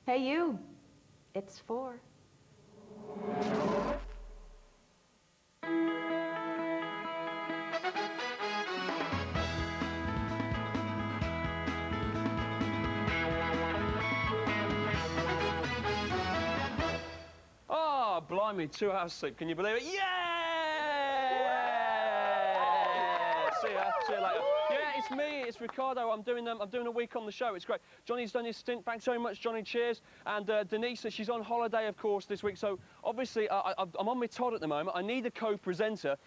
Hey, you. It's 4. Oh, blimey, 2 hours sleep. Can you believe it? Yeah! See you later. Yeah, it's me, it's Ricardo. I'm doing a week on the show. It's great. Johnny's done his stint. Thanks so much, Johnny. Cheers. And Denise, she's on holiday, of course, this week. So obviously, I'm on my Todd at the moment. I need a co-presenter.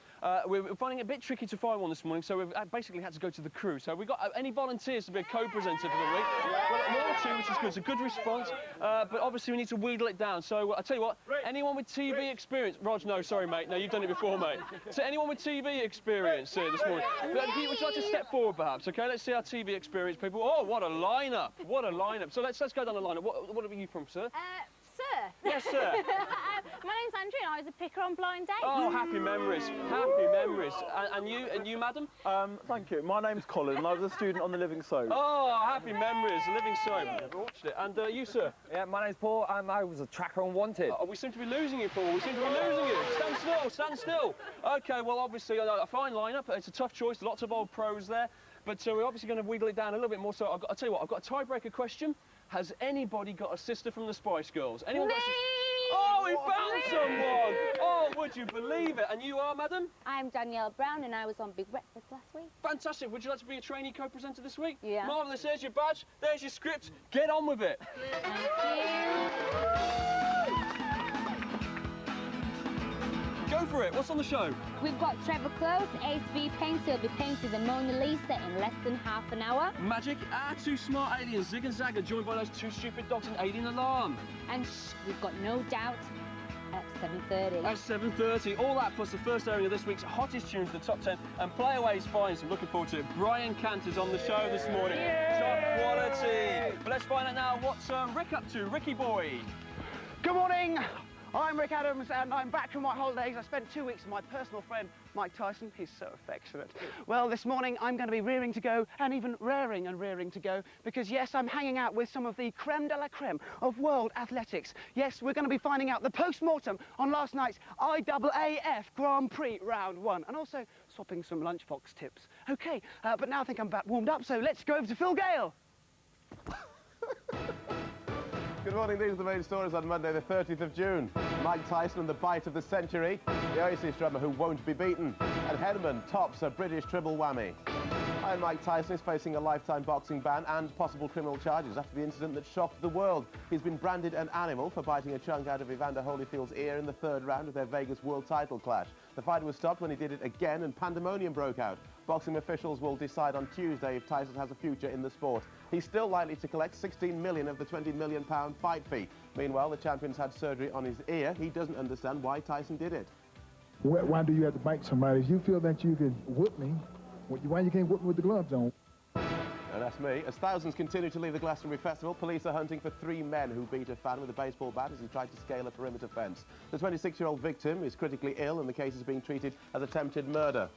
We're finding it a bit tricky to find one this morning, so we've basically had to go to the crew. So we've got any volunteers to be a co-presenter for the week? Well, 1 or 2, which is good. It's a good response. But obviously, we need to wheedle it down. So I'll tell you what. Anyone with TV experience? Rog, no, sorry, mate. No, you've done it before, mate. So anyone with TV experience here this morning? Would you like to step forward, perhaps? Okay, let's see our TV experience, people. Oh, what a lineup! What a lineup. So let's go down the lineup. What are you from, sir? Sir? Yes, sir. My name's Andrew and I was a picker on Blind Date. Oh, happy memories. Happy memories. And you, madam? Thank you. My name's Colin and I was a student on The Living Soap. Oh, happy memories. The Living Soap. Never watched it. And you, sir? Yeah, my name's Paul and I was a tracker on Wanted. Oh, we seem to be losing you, Paul. We seem to be losing you. Stand still, stand still. OK, well, obviously, a fine lineup. It's a tough choice. Lots of old pros there. But we're obviously going to wheedle it down a little bit more. So I'll tell you what, I've got a tiebreaker question. Has anybody got a sister from the Spice Girls? Anyone got a sister? Oh, we found someone! Oh, would you believe it? And you are, madam? I'm Danielle Brown and I was on Big Breakfast last week. Fantastic. Would you like to be a trainee co-presenter this week? Yeah. Marvellous. There's your badge. There's your script. Get on with it. Thank you. Go for it. What's on the show? We've got Trevor Close, Ace V Painter. He'll be painting the Mona Lisa in less than half an hour. Magic. Two smart aliens, Zig and Zag, are joined by those 2 stupid dogs and Alien Alarm. And we've got No Doubt at 7:30. At 7:30. All that plus the first airing of this week's hottest tunes, the top 10, and Playaway's finest. I'm looking forward to it. Brian Cantor's on the show this morning. Top quality. But let's find out now what's Rick up to. Ricky boy. Good morning. I'm Rick Adams and I'm back from my holidays. I spent 2 weeks with my personal friend, Mike Tyson. He's so affectionate. Well, this morning I'm going to be rearing to go and even raring and rearing to go because, yes, I'm hanging out with some of the creme de la creme of world athletics. Yes, we're going to be finding out the post-mortem on last night's IAAF Grand Prix Round 1 and also swapping some lunchbox tips. OK, but now I think I'm about warmed up, so let's go over to Phil Gale. Good morning, these are the main stories on Monday the 30th of June. Mike Tyson and the bite of the century, the Oasis drummer who won't be beaten, and Hedman tops a British triple whammy. Iron Mike Tyson is facing a lifetime boxing ban and possible criminal charges after the incident that shocked the world. He's been branded an animal for biting a chunk out of Evander Holyfield's ear in the 3rd round of their Vegas world title clash. The fight was stopped when he did it again and pandemonium broke out. Boxing officials will decide on Tuesday if Tyson has a future in the sport. He's still likely to collect 16 million of the £20 million fight fee. Meanwhile, the champion's had surgery on his ear. He doesn't understand why Tyson did it. Why do you have to bite somebody? If you feel that you can whoop me, why you can't whoop me with the gloves on? And that's me. As thousands continue to leave the Glastonbury Festival, police are hunting for 3 men who beat a fan with a baseball bat as he tried to scale a perimeter fence. The 26-year-old victim is critically ill and the case is being treated as attempted murder.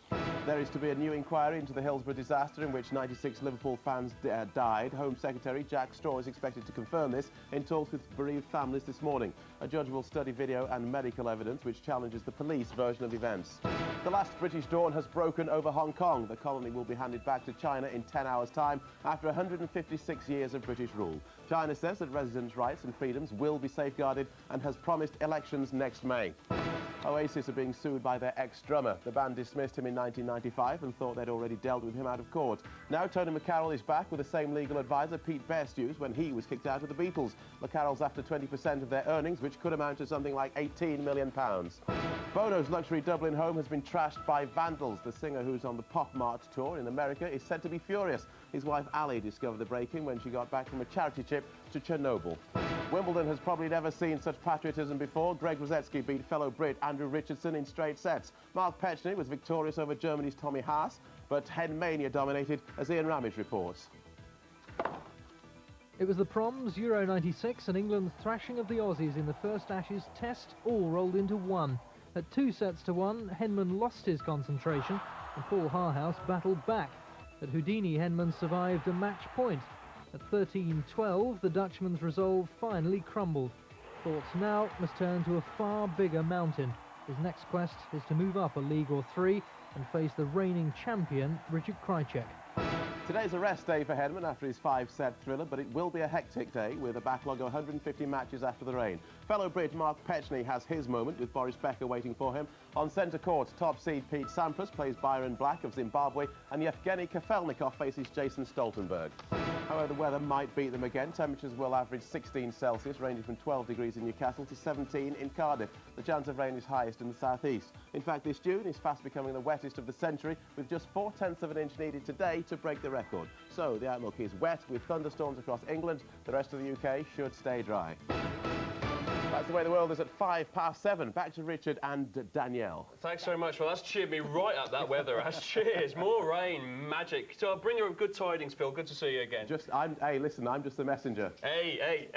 There is to be a new inquiry into the Hillsborough disaster in which 96 Liverpool fans died. Home Secretary Jack Straw is expected to confirm this in talks with bereaved families this morning. A judge will study video and medical evidence which challenges the police version of events. The last British dawn has broken over Hong Kong. The colony will be handed back to China in 10 hours' time after 156 years of British rule. China says that residents' rights and freedoms will be safeguarded and has promised elections next May. Oasis are being sued by their ex-drummer. The band dismissed him in 1995 and thought they'd already dealt with him out of court. Now Tony McCarroll is back with the same legal advisor Pete Best used when he was kicked out of the Beatles. McCarroll's after 20% of their earnings, which could amount to something like £18 million. Bono's luxury Dublin home has been trashed by vandals. The singer, who's on the Pop Mart tour in America, is said to be furious. His wife Ali discovered the break-in when she got back from a charity trip to Chernobyl. Wimbledon has probably never seen such patriotism before. Greg Rosetsky beat fellow Brit Andrew Richardson in straight sets. Mark Petchny was victorious over Germany's Tommy Haas, but Hen Mania dominated, as Ian Ramage reports. It was the Proms, Euro 96 and England's thrashing of the Aussies in the first Ashes test, all rolled into one. At 2-1, Henman lost his concentration and Paul Harhouse battled back. At Houdini, Henman survived a match point. At 13-12, the Dutchman's resolve finally crumbled. Thoughts now must turn to a far bigger mountain. His next quest is to move up a league or three and face the reigning champion, Richard Krajicek. Today's a rest day for Hedman after his 5-set thriller, but it will be a hectic day with a backlog of 150 matches after the rain. Fellow Brit Mark Petchney has his moment with Boris Becker waiting for him. On centre court, top seed Pete Sampras plays Byron Black of Zimbabwe, and Yevgeny Kafelnikov faces Jason Stoltenberg. However, the weather might beat them again. Temperatures will average 16 Celsius, ranging from 12 degrees in Newcastle to 17 in Cardiff. The chance of rain is highest in the southeast. In fact, this June is fast becoming the wettest of the century, with just 0.4 of an inch needed today to break the record. So the outlook is wet with thunderstorms across England. The rest of the UK should stay dry. That's the way the world is at 7:05. Back to Richard and Danielle. Thanks so much. Well, that's cheered me right up, that weather. Cheers. More rain, magic. So I'll bring you good tidings, Phil. Good to see you again. Hey, listen, I'm just the messenger. Hey.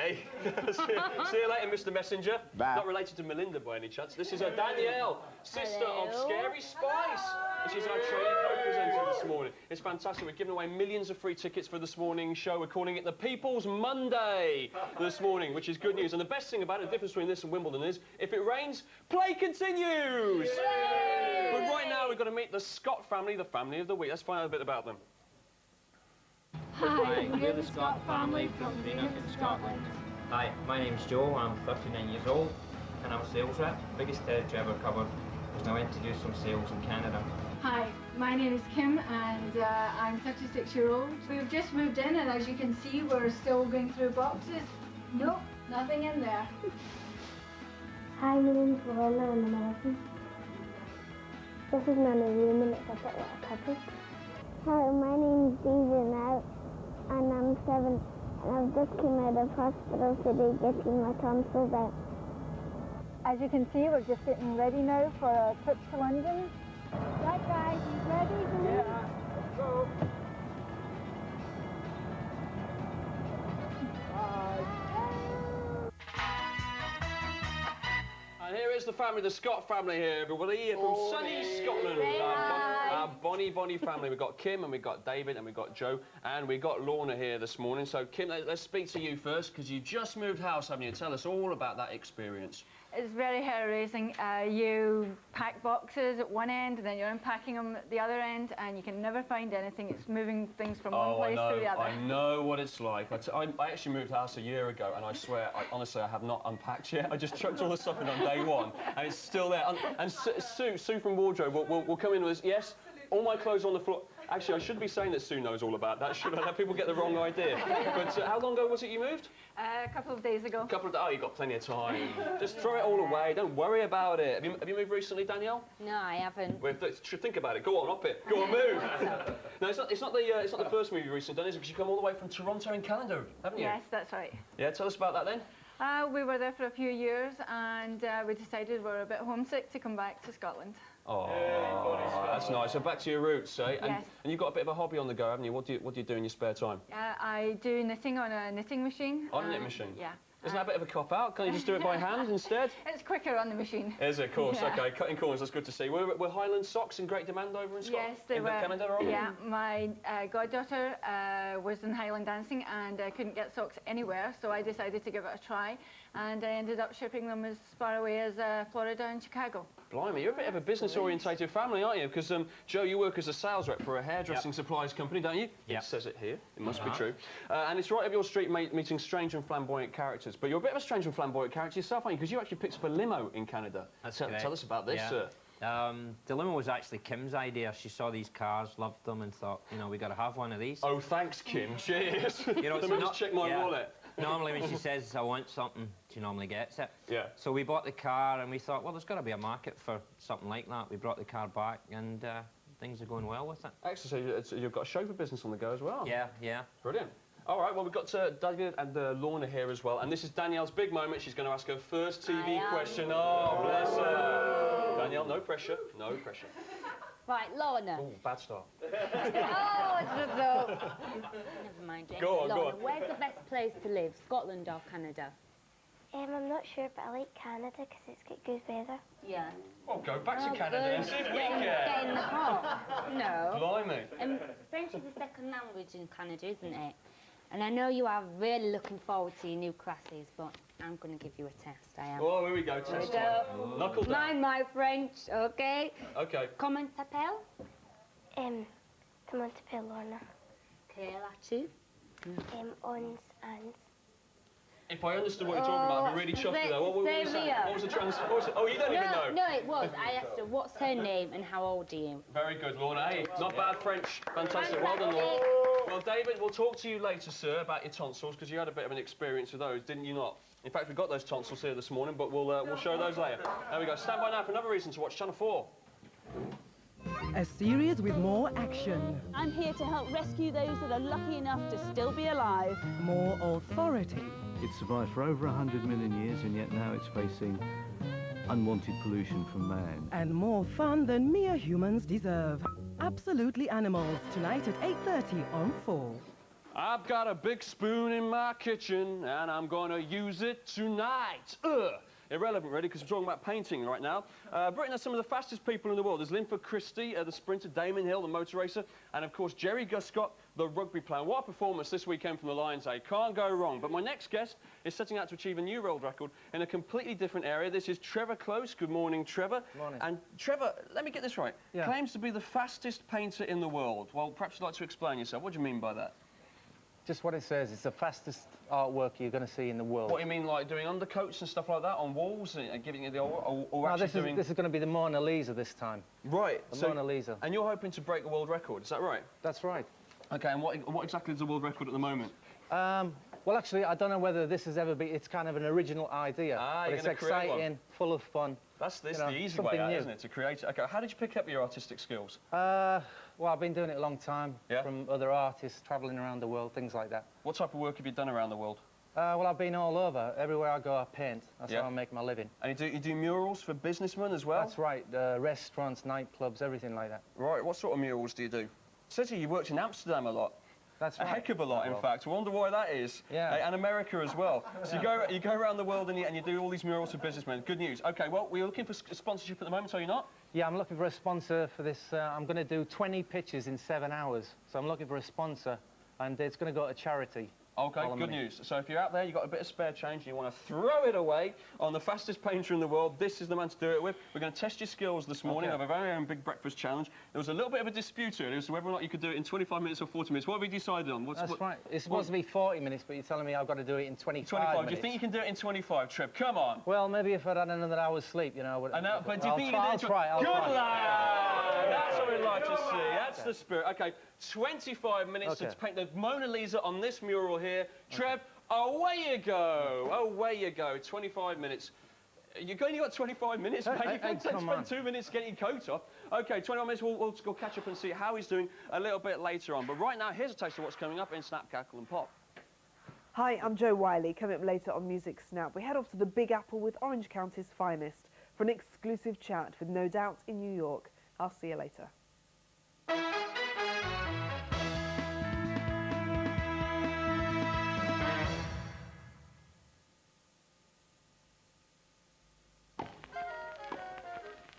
see you later, Mr. Messenger. Bye. Not related to Melinda by any chance. This is Danielle, sister of Scary Spice. And she's our trainee co-presenter this morning. It's fantastic. We're giving away millions of free tickets for this morning's show. We're calling it the People's Monday this morning, which is good news. And the best thing about it, the difference between this and Wimbledon is, if it rains, play continues! Yay! But right now, we've got to meet the Scott family, the family of the week. Let's find out a bit about them. Hi, we're the Scott family from Greenock in Scotland. Hi, my name's Joe, I'm 39 years old and I'm a sales rep. Biggest territory I ever covered was I went to do some sales in Canada. Hi, my name is Kim and I'm 36-year-old. We've just moved in and as you can see we're still going through boxes. Nope, nothing in there. Hi, my name's Lorna and I'm 11. This is my new room and it's a bit like a cupboard. Hi, my name's Daisy now and I'm 7 and I've just come out of hospital today getting my tonsils out. As you can see, we're just getting ready now for a trip to London. Right guys, you ready? Yeah, let's go. And here is the family, the Scott family here, everybody, here from sunny Scotland. Our Bonnie family. We've got Kim and we've got David and we've got Joe and we've got Lorna here this morning. So Kim, let's speak to you first because you just moved house, haven't you? Tell us all about that experience. It's very hair-raising. You pack boxes at one end and then you're unpacking them at the other end and you can never find anything. It's moving things from one place to the other. I know what it's like. I actually moved house a year ago and I swear, honestly, I have not unpacked yet. I just chucked all the stuff in on day one and it's still there. And Sue from Wardrobe will come in with this, yes, all my clothes on the floor. Actually, I should be saying that Sue knows all about that. Should I have people get the wrong idea? But how long ago was it you moved? A couple of days ago. Oh, you've got plenty of time. Just throw it all away. Don't worry about it. Have you moved recently, Danielle? No, I haven't. Well, think about it. Go on, up it. Go on, move. No, it's not the first move you've recently done, is it? Because you come all the way from Toronto in Canada, haven't you? Yes, that's right. Yeah, tell us about that then. We were there for a few years and we decided we were a bit homesick to come back to Scotland. Oh, that's nice. So back to your roots, eh? Yes. And you've got a bit of a hobby on the go, haven't you? What do you do in your spare time? I do knitting on a knitting machine. On a knitting machine? Yeah. Isn't that a bit of a cop-out? Can't you just do it by hand instead? It's quicker on the machine. Is it? Of course. Yeah. OK, cutting corners, that's good to see. Were Highland socks in great demand over in Scotland? Yes, they were. Canada, are Yeah, my goddaughter was in Highland dancing and I couldn't get socks anywhere, so I decided to give it a try. And I ended up shipping them as far away as Florida and Chicago. Blimey, you're a bit of a business-orientated family, aren't you? Because, Joe, you work as a sales rep for a hairdressing supplies company, don't you? Yeah. It says it here. It must be true. And it's right up your street meeting strange and flamboyant characters. But you're a bit of a strange and flamboyant character yourself, aren't you? Because you actually picked up a limo in Canada. That's Tell us about this, sir. The limo was actually Kim's idea. She saw these cars, loved them, and thought, you know, we got to have one of these. Oh, thanks, Kim. Cheers. You know, Let me just check my wallet. Normally, when she says, I want something, she normally gets it. Yeah. So we bought the car, and we thought, well, there's got to be a market for something like that. We brought the car back, and things are going well with it. Excellent. So you've got a chauffeur business on the go as well. Yeah. Brilliant. All right, well, we've got David and Lorna here as well, and this is Danielle's big moment. She's going to ask her first TV question. Oh, bless her. Danielle, no pressure. No pressure. Right, Lorna. Oh, bad start. Oh, it's just so... Never mind. Go on, Lorna, where's the best place to live, Scotland or Canada? I'm not sure, but I like Canada because it's got good weather. Yeah. Oh, go back to Canada and see if we Get in the hot. No. Blimey. French is the second language in Canada, isn't it? And I know you are really looking forward to your new classes, but I'm going to give you a test. I am. Oh, here we go. Test Here we time. go. Knuckle down. Mind my French, okay? Okay. Comment t'appelles? Comment t'appelles, Lorna? Quel as-tu? 11 ans. If I understood what you're talking about, I'd be really chuffed with that. What were we saying? What was the oh, you don't even know. No, it was. I asked her, what's her name and how old are you? Very good, Lorna. Hey, not bad French. Fantastic. Well done, Lorna. Well, David, we'll talk to you later, sir, about your tonsils, because you had a bit of an experience with those, didn't you not? In fact, we got those tonsils here this morning, but we'll show those later. There we go. Stand by now for another reason to watch Channel 4. A series with more action. I'm here to help rescue those that are lucky enough to still be alive. More authority. It's survived for over 100 million years, and yet now it's facing unwanted pollution from man. And more fun than mere humans deserve. Absolutely Animals, tonight at 8:30 on 4. I've got a big spoon in my kitchen, and I'm going to use it tonight. Irrelevant, really, because we're talking about painting right now. Britain has some of the fastest people in the world. There's Linford Christie, the sprinter, Damon Hill, the motor racer, and, of course, Jerry Guscott, the rugby player. What a performance this weekend from the Lions, eh? Can't go wrong. But my next guest is setting out to achieve a new world record in a completely different area. This is Trevor Close. Good morning, Trevor. Morning. And Trevor, let me get this right. Yeah. Claims to be the fastest painter in the world. Well, perhaps you'd like to explain yourself. What do you mean by that? Just what it says, it's the fastest artwork you're going to see in the world. What, you mean like doing undercoats and stuff like that on walls and giving it the or No, actually this doing... is going to be the Mona Lisa this time. Right. The Mona Lisa. And you're hoping to break a world record, is that right? That's right. OK, and what exactly is the world record at the moment? Well, actually, I don't know whether this has ever been... It's kind of an original idea. But it's exciting, full of fun. That's the easy way out, isn't it, to create it? OK, how did you pick up your artistic skills? Well, I've been doing it a long time, from other artists, travelling around the world, things like that. What type of work have you done around the world? Well, I've been all over. Everywhere I go, I paint. That's how I make my living. And you do murals for businessmen as well? That's right. Restaurants, nightclubs, everything like that. Right. What sort of murals do you do? It says here you worked in Amsterdam a lot. That's right. A heck of a lot, in fact. I wonder why that is. Yeah. And America as well. So you go around the world and you do all these murals for businessmen. Good news. OK, well, we're looking for sponsorship at the moment, are you not? Yeah, I'm looking for a sponsor for this. I'm going to do 20 pictures in 7 hours. So I'm looking for a sponsor, and it's going to go to charity. OK, good news. So if you're out there, you've got a bit of spare change and you want to throw it away on the fastest painter in the world, this is the man to do it with. We're going to test your skills this morning of our very own Big Breakfast Challenge. There was a little bit of a dispute earlier as to whether or not you could do it in 25 minutes or 40 minutes. What have we decided on? That's right. It's supposed to be 40 minutes, but you're telling me I've got to do it in 25 minutes. Do you think you can do it in 25, Trev? Come on. Well, maybe if I'd had another hour's sleep, you know. I know, but do you think you I'll can do it? try. Good lad! That's what we'd like to see. That's the spirit. OK, 25 minutes to paint the Mona Lisa on this mural here. Trev, away you go. Away you go. 25 minutes. You've only got 25 minutes, mate. You can't spend 2 minutes getting your coat off. OK, 21 minutes, we'll go catch up and see how he's doing a little bit later on. But right now, here's a taste of what's coming up in Snap, Cackle and Pop. Hi, I'm Jo Wiley. Coming up later on Music Snap, we head off to the Big Apple with Orange County's finest for an exclusive chat with No Doubt in New York. I'll see you later.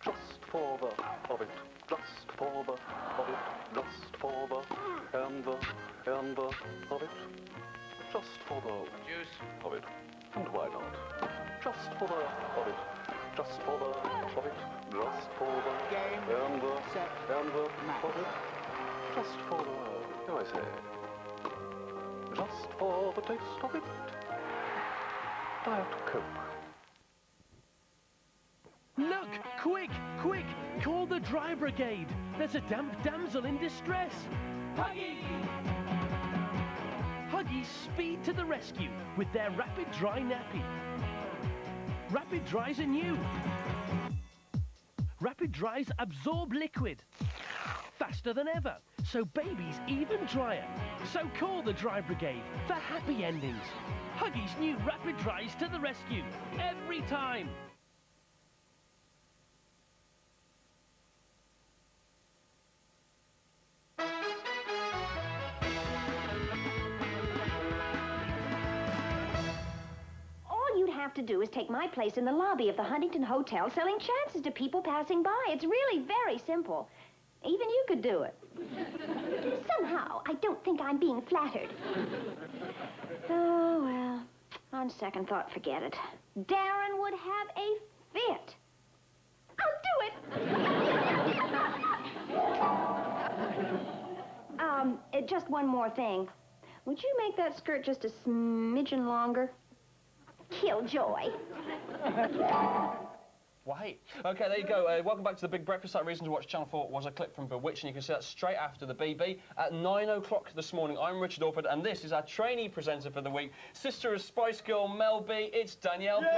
Just for the of it, just for the of it, just for the and the of it, just for the juice of it, and why not? Just for the of it, just for the of it, just for the game and the of it, just for the do I say? Just for the taste of it. Diet Coke. Look! Quick! Quick! Call the dry brigade! There's a damp damsel in distress! Huggy! Huggies speed to the rescue with their Rapid Dry nappy. Rapid Dries are new. Rapid Dries absorb liquid faster than ever, so baby's even drier. So call the dry brigade for happy endings. Huggies' new Rapid Dries to the rescue every time. Have to do is take my place in the lobby of the Huntington Hotel selling chances to people passing by. It's really very simple. Even you could do it. Somehow, I don't think I'm being flattered. Oh, well, on second thought, forget it. Darren would have a fit. I'll do it. Just one more thing. Would you make that skirt just a smidgen longer? Killjoy. Wait. Okay, there you go. Welcome back to The Big Breakfast. That reason to watch Channel 4 was a clip from Bewitched, and you can see that straight after the BB. At 9 o'clock this morning, I'm Richard Orford, and this is our trainee presenter for the week, sister of Spice Girl Mel B. It's Danielle Brown,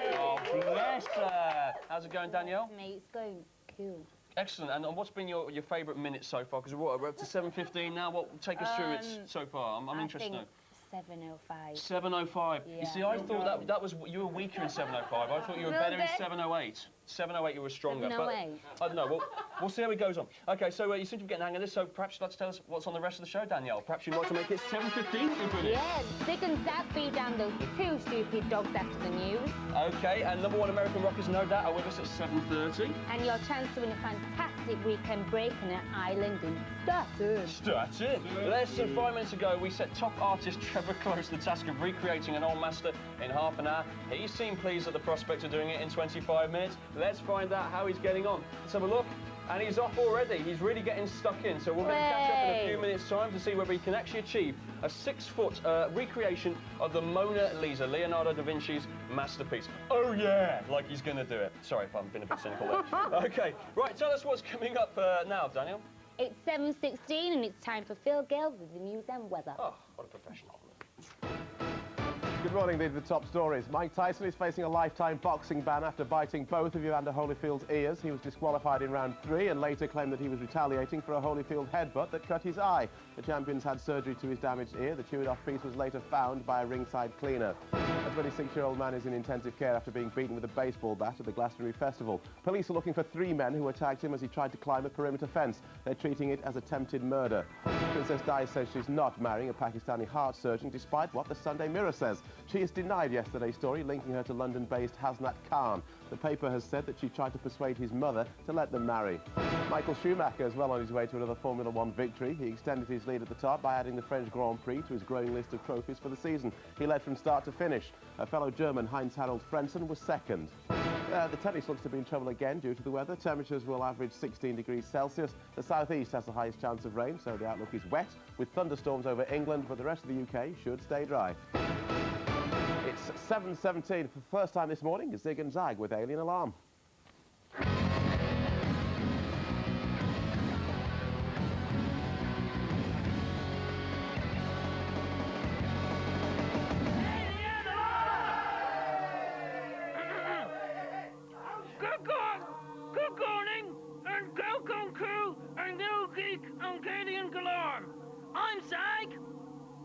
everybody. Oh, bless her. How's it going, Danielle? Mate, it's going cool. Excellent. And what's been your favourite minute so far? Because we're up to 7:15 now. What take us through it so far? I'm interested to know. 7:05. 7:05. Yeah. You see, I thought that was you were weaker in 7:05. I thought you were better in 7:08. 7:08 you were stronger. 7:08. But I don't know. We'll see how it goes on. Okay, so you seem to be getting the hang of this. So perhaps you'd like to tell us what's on the rest of the show, Danielle. Perhaps you'd like to make it 7:15. Yeah, Zig and Zag beat down those two stupid dogs after the news. Okay, and number one American rockers, no doubt, are with us at 7:30. And your chance to win a fantastic weekend break in an island in Staten. Staten. Less than 5 minutes ago, we set top artist Trevor Close the task of recreating an old master in half an hour. He seemed pleased at the prospect of doing it in 25 minutes. Let's find out how he's getting on. Let's have a look. And he's off already. He's really getting stuck in. So we're going to catch up in a few minutes' time to see whether he can actually achieve a 6-foot recreation of the Mona Lisa, Leonardo da Vinci's masterpiece. Oh, yeah, like he's going to do it. Sorry if I've been a bit cynical there. OK, right, tell us what's coming up now, Daniel. It's 7:16 and it's time for Phil Gill with the news and weather. Oh, what a professional. Good morning, these are the top stories. Mike Tyson is facing a lifetime boxing ban after biting both of Evander Holyfield's ears. He was disqualified in round 3 and later claimed that he was retaliating for a Holyfield headbutt that cut his eye. The champion's had surgery to his damaged ear. The chewed-off piece was later found by a ringside cleaner. A 26-year-old man is in intensive care after being beaten with a baseball bat at the Glastonbury Festival. Police are looking for 3 men who attacked him as he tried to climb a perimeter fence. They're treating it as attempted murder. Princess Di says she's not marrying a Pakistani heart surgeon, despite what the Sunday Mirror says. She has denied yesterday's story linking her to London-based Hasnat Khan. The paper has said that she tried to persuade his mother to let them marry. Michael Schumacher is well on his way to another Formula 1 victory. He extended his lead at the top by adding the French Grand Prix to his growing list of trophies for the season. He led from start to finish. A fellow German, Heinz-Harald Frentzen, was second. The tennis looks to be in trouble again due to the weather. Temperatures will average 16 degrees Celsius. The southeast has the highest chance of rain, so the outlook is wet, with thunderstorms over England, but the rest of the UK should stay dry. It's 7:17 for the first time this morning. Zig and Zag with Alien Alarm. Good morning, and welcome crew, and new geek and alien galore. I'm Zag.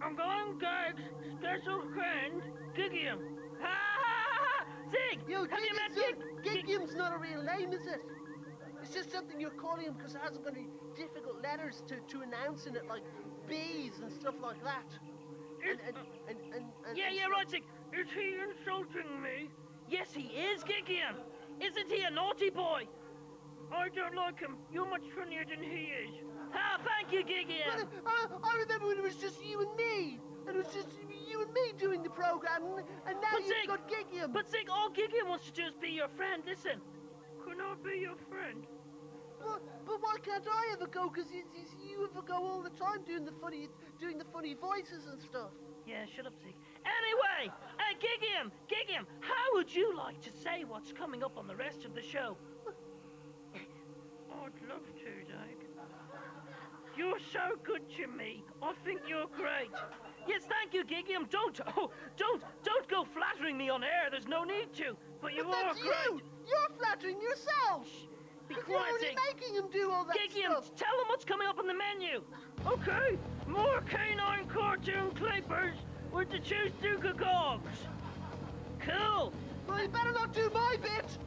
I'm going Gag's special friend, Gigium. Ha ha ha! Zig! Yo, have you met Gig? Gigium's not a real name, is it? It's just something you're calling him because it hasn't got any difficult letters to announce in it, like B's and stuff like that. Yeah, right, Zig. Is he insulting me? Yes, he is, Gigium. Isn't he a naughty boy? I don't like him. You're much funnier than he is. Ah, thank you, Gigium. I remember when it was just you and me. And it was just you and me doing the program, and now you've got Gigium. But Zig, all Gigium wants to do is be your friend. Listen, can I be your friend? But why can't I ever go? Because you ever go all the time doing the funny voices and stuff. Yeah, shut up, Zig. Anyway, Gigium, how would you like to say what's coming up on the rest of the show? I'd love to, Zig. You're so good to me. I think you're great. Yes, thank you, Gigium. Don't go flattering me on air. There's no need to. But you are great. You're flattering yourself. Be You're quiet, only Zig. making him do all that Gigium, stuff. tell them what's coming up on the menu. Okay, more canine cartoon clippers with the Chew Gogs. Cool. Well, you better not do my bit.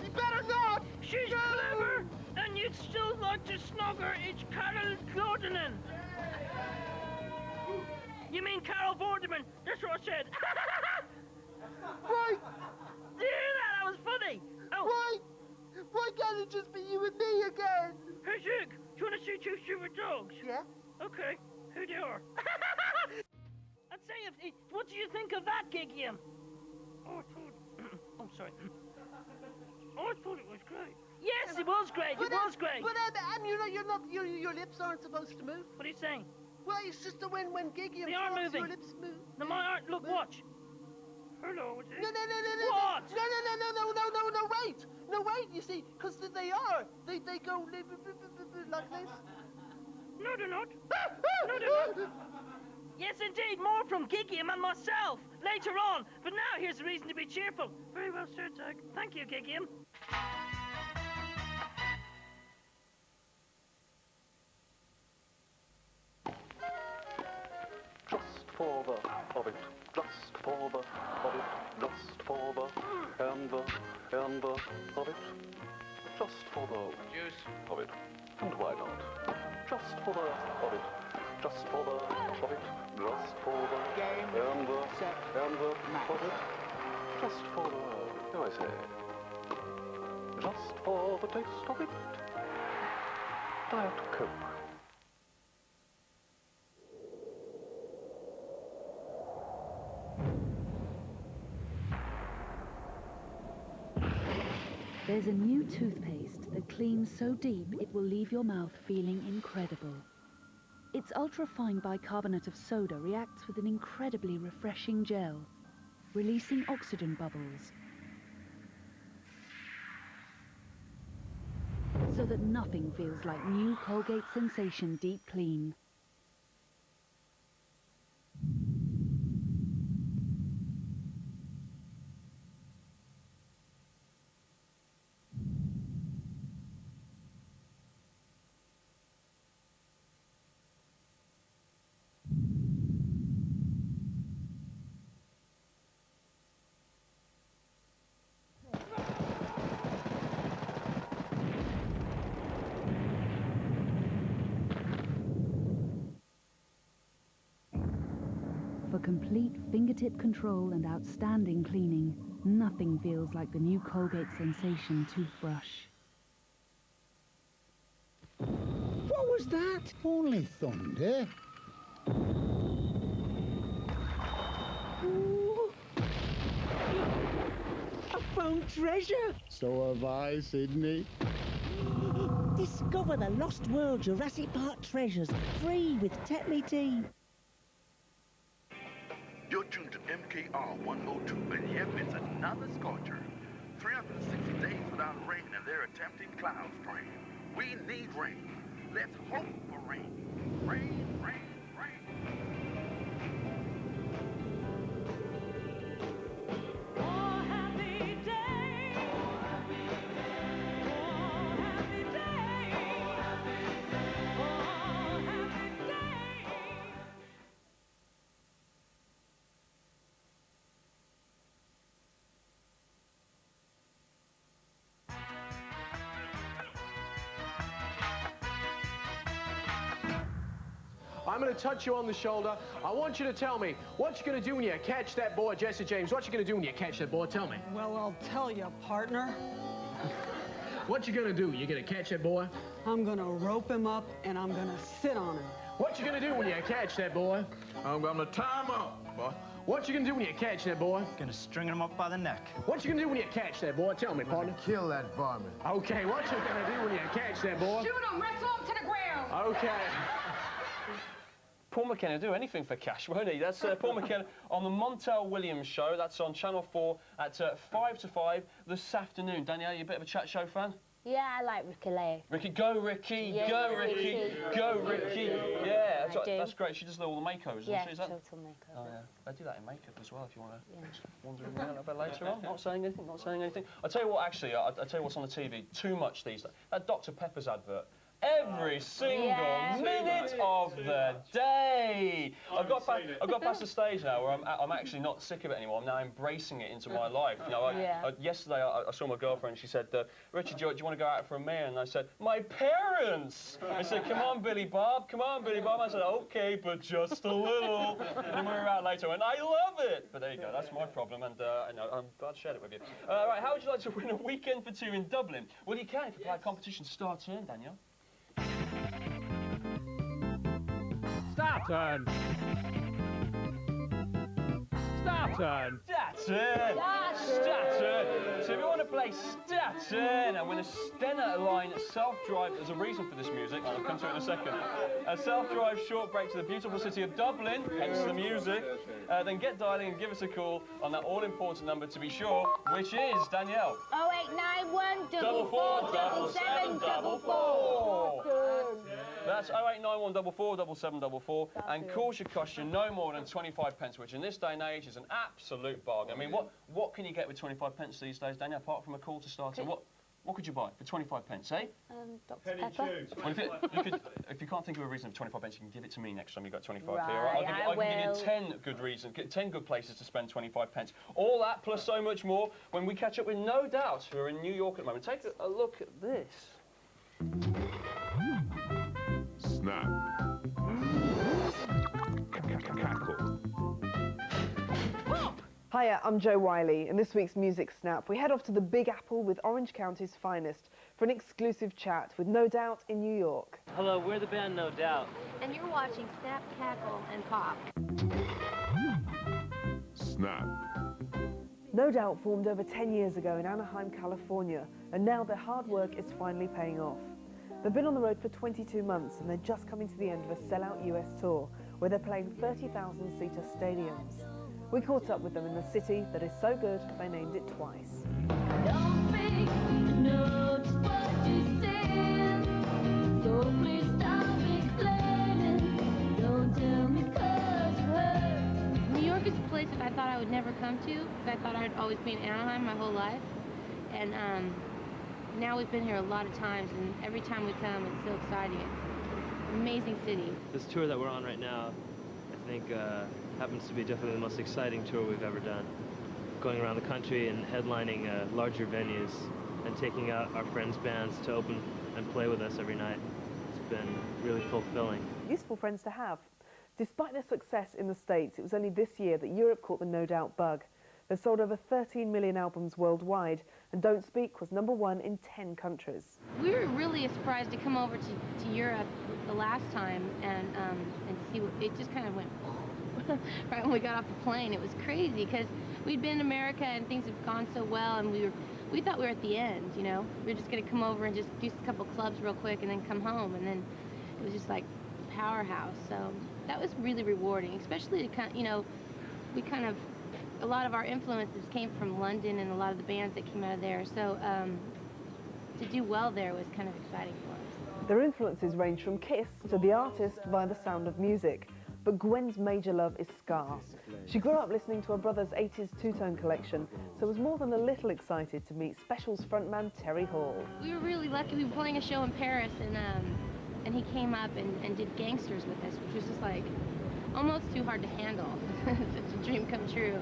You better not. She's clever, and you'd still like to snog her. It's Carol Vorderman. You mean Carol Vorderman? That's what I said. Right. Did you hear that? That was funny. Oh. Why can't it just be you and me again. Hey, Zig, do you want to see two stupid dogs? Yeah? Okay, here they are. I'd say, what do you think of that, Gigium? Oh, I thought... I'm sorry. Oh, I thought it was great. Yes, it was great. It was great. But you know, your lips aren't supposed to move. What are you saying? Well, it's just that when Gigium They are talks, moving. your lips move. No, mine aren't. Look, watch. Hello, is it? No, What? No, wait. No, wait, you see, because they are. They go like this. No, they're not. No, they're not. Yes, indeed, more from Gigium and myself later on. But now here's a reason to be cheerful. Very well, Sir Tag. Thank you, Gigium. Just for the of it, just for the of it, just for the and the of it, just for the juice of it, and why not? Just for the of it, just for the of it, just for the game and the of it, just for the do I say? Just for the taste of it. Diet Coke. There's a new toothpaste that cleans so deep it will leave your mouth feeling incredible. Its ultra-fine bicarbonate of soda reacts with an incredibly refreshing gel, releasing oxygen bubbles, so that nothing feels like new Colgate Sensation Deep Clean. For complete fingertip control and outstanding cleaning, nothing feels like the new Colgate Sensation toothbrush. What was that? Holy thunder. Ooh. I found treasure! So have I, Sydney. Discover the Lost World Jurassic Park treasures, free with Tetley Tea. You're tuned to MKR 102, and yep, it's another scorcher. 360 days without rain, and they're attempting cloud spraying. We need rain. Let's hope for rain. Rain, rain, rain. I'm going to touch you on the shoulder. I want you to tell me what you're going to do when you catch that boy, Jesse James. What you going to do when you catch that boy? Tell me. Well, I'll tell you, partner. What you going to do? You going to catch that boy? I'm going to rope him up, and I'm going to sit on him. What you going to do when you catch that boy? I'm going to tie him up, boy. What you going to do when you catch that boy? Gonna string him up by the neck. What you going to do when you catch that boy? Tell me, partner. Kill that varmint. Okay, what you going to do when you catch that boy? Shoot him, wrestle him to the ground. Okay. Paul McKenna do anything for cash, won't he? That's Paul McKenna on the Montel Williams show. That's on Channel 4 at 5 to 5 this afternoon. Danielle, you a bit of a chat show fan? Yeah, I like Ricky Lay. Ricky, go Ricky, Yeah, go Ricky, go Ricky. Yeah, that's great. She does all the makeovers, Yeah, doesn't she? Is that? total makeover. Oh, yeah. They do that in makeup as well, if you want to wander around a bit later on. Not saying anything, not saying anything. I'll tell you what, actually, I'll tell you what's on the TV too much these days. That Dr. Pepper's advert, every single minute of the day. I've got past the stage now where I'm actually not sick of it anymore. I'm now embracing it into my life. You know, yesterday I saw my girlfriend. She said, "Richard, do you want to go out for a meal?" And I said, "My parents." I said, "Come on, Billy Bob. Come on, Billy Bob." I said, "Okay, but just a little." And then we were out later, and I love it. But there you go. That's my problem, and I'm glad to share it with you. Right, how would you like to win a weekend for 2 in Dublin? Well, you can if you play a competition Star Turn, Danielle. Star Turn. Star Turn. Star Turn. Star Turn. So if you want to play Star Turn and win a Stena Line self-drive, there's a reason for this music, I'll come to it in a second. A self-drive short break to the beautiful city of Dublin, hence the music. Then get dialing and give us a call on that all-important number to be sure, which is, Danielle. 0891 447744. That's 0891 447744, and calls should cost you no more than 25 pence, which in this day and age is an absolute bargain. I mean, what can you get with 25 pence these days, Daniel, apart from a call to start? What could you buy for 25 pence, eh? Dr. Pepper. Well, if you can't think of a reason for 25 pence, you can give it to me next time you've got 25p. Right, I can give you 10 good reasons, 10 good places to spend 25 pence. All that plus so much more when we catch up with No Doubt, who are in New York at the moment. Take a look at this. Snap. Cackle. Hiya, I'm Jo Whiley. In this week's Music Snap, we head off to the Big Apple with Orange County's finest for an exclusive chat with No Doubt in New York. Hello, we're the band No Doubt. And you're watching Snap, Cackle, and Pop. Snap. No Doubt formed over 10 years ago in Anaheim, California, and now their hard work is finally paying off. They've been on the road for 22 months, and they're just coming to the end of a sellout US tour, where they're playing 30,000-seater stadiums. We caught up with them in the city that is so good, they named it twice. New York is a place that I thought I would never come to, because I thought I'd always be in Anaheim my whole life. And now we've been here a lot of times, and every time we come, it's so exciting. It's an amazing city. This tour that we're on right now, I think, happens to be definitely the most exciting tour we've ever done. Going around the country and headlining larger venues and taking out our friends' bands to open and play with us every night. It's been really fulfilling. Useful friends to have. Despite their success in the States, it was only this year that Europe caught the No Doubt bug. They've sold over 13 million albums worldwide, and Don't Speak was #1 in 10 countries. We were really surprised to come over to Europe the last time and see what it just kind of went right when we got off the plane. It was crazy because we'd been in America and things have gone so well, and we thought we were at the end, you know. We were just going to come over and just do a couple clubs real quick and then come home, and then it was just like powerhouse. So that was really rewarding, especially to you know, a lot of our influences came from London and a lot of the bands that came out of there. So to do well there was kind of exciting for us. Their influences range from Kiss to the artist via The Sound of Music. But Gwen's major love is ska. She grew up listening to her brother's 80s two-tone collection, so was more than a little excited to meet Special's frontman Terry Hall. We were really lucky. We were playing a show in Paris, and he came up and did Gangsters with us, which was just like almost too hard to handle. Such a dream come true.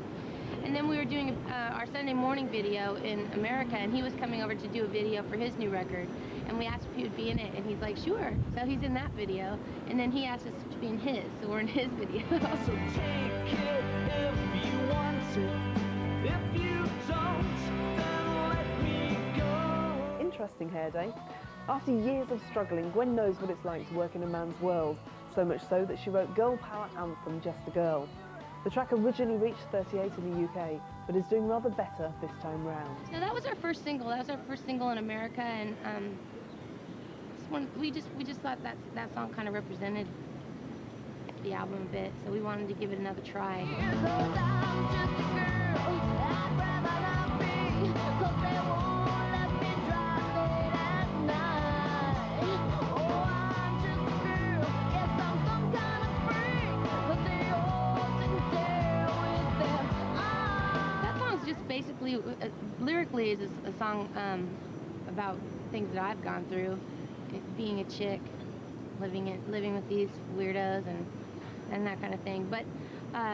And then we were doing our Sunday morning video in America, and he was coming over to do a video for his new record. And we asked if he would be in it, and he's like, sure. So he's in that video. And then he asked us to be in his, so we're in his video. So take it if you want it. If you don't, then let me go. Interesting hair day. After years of struggling, Gwen knows what it's like to work in a man's world. So much so that she wrote girl power anthem Just a Girl. The track originally reached 38 in the UK, but is doing rather better this time round. So that was our first single. That was our first single in America, and we just thought that song kind of represented the album a bit, so we wanted to give it another try. Basically, lyrically is a song about things that I've gone through, being a chick, living with these weirdos and that kind of thing. But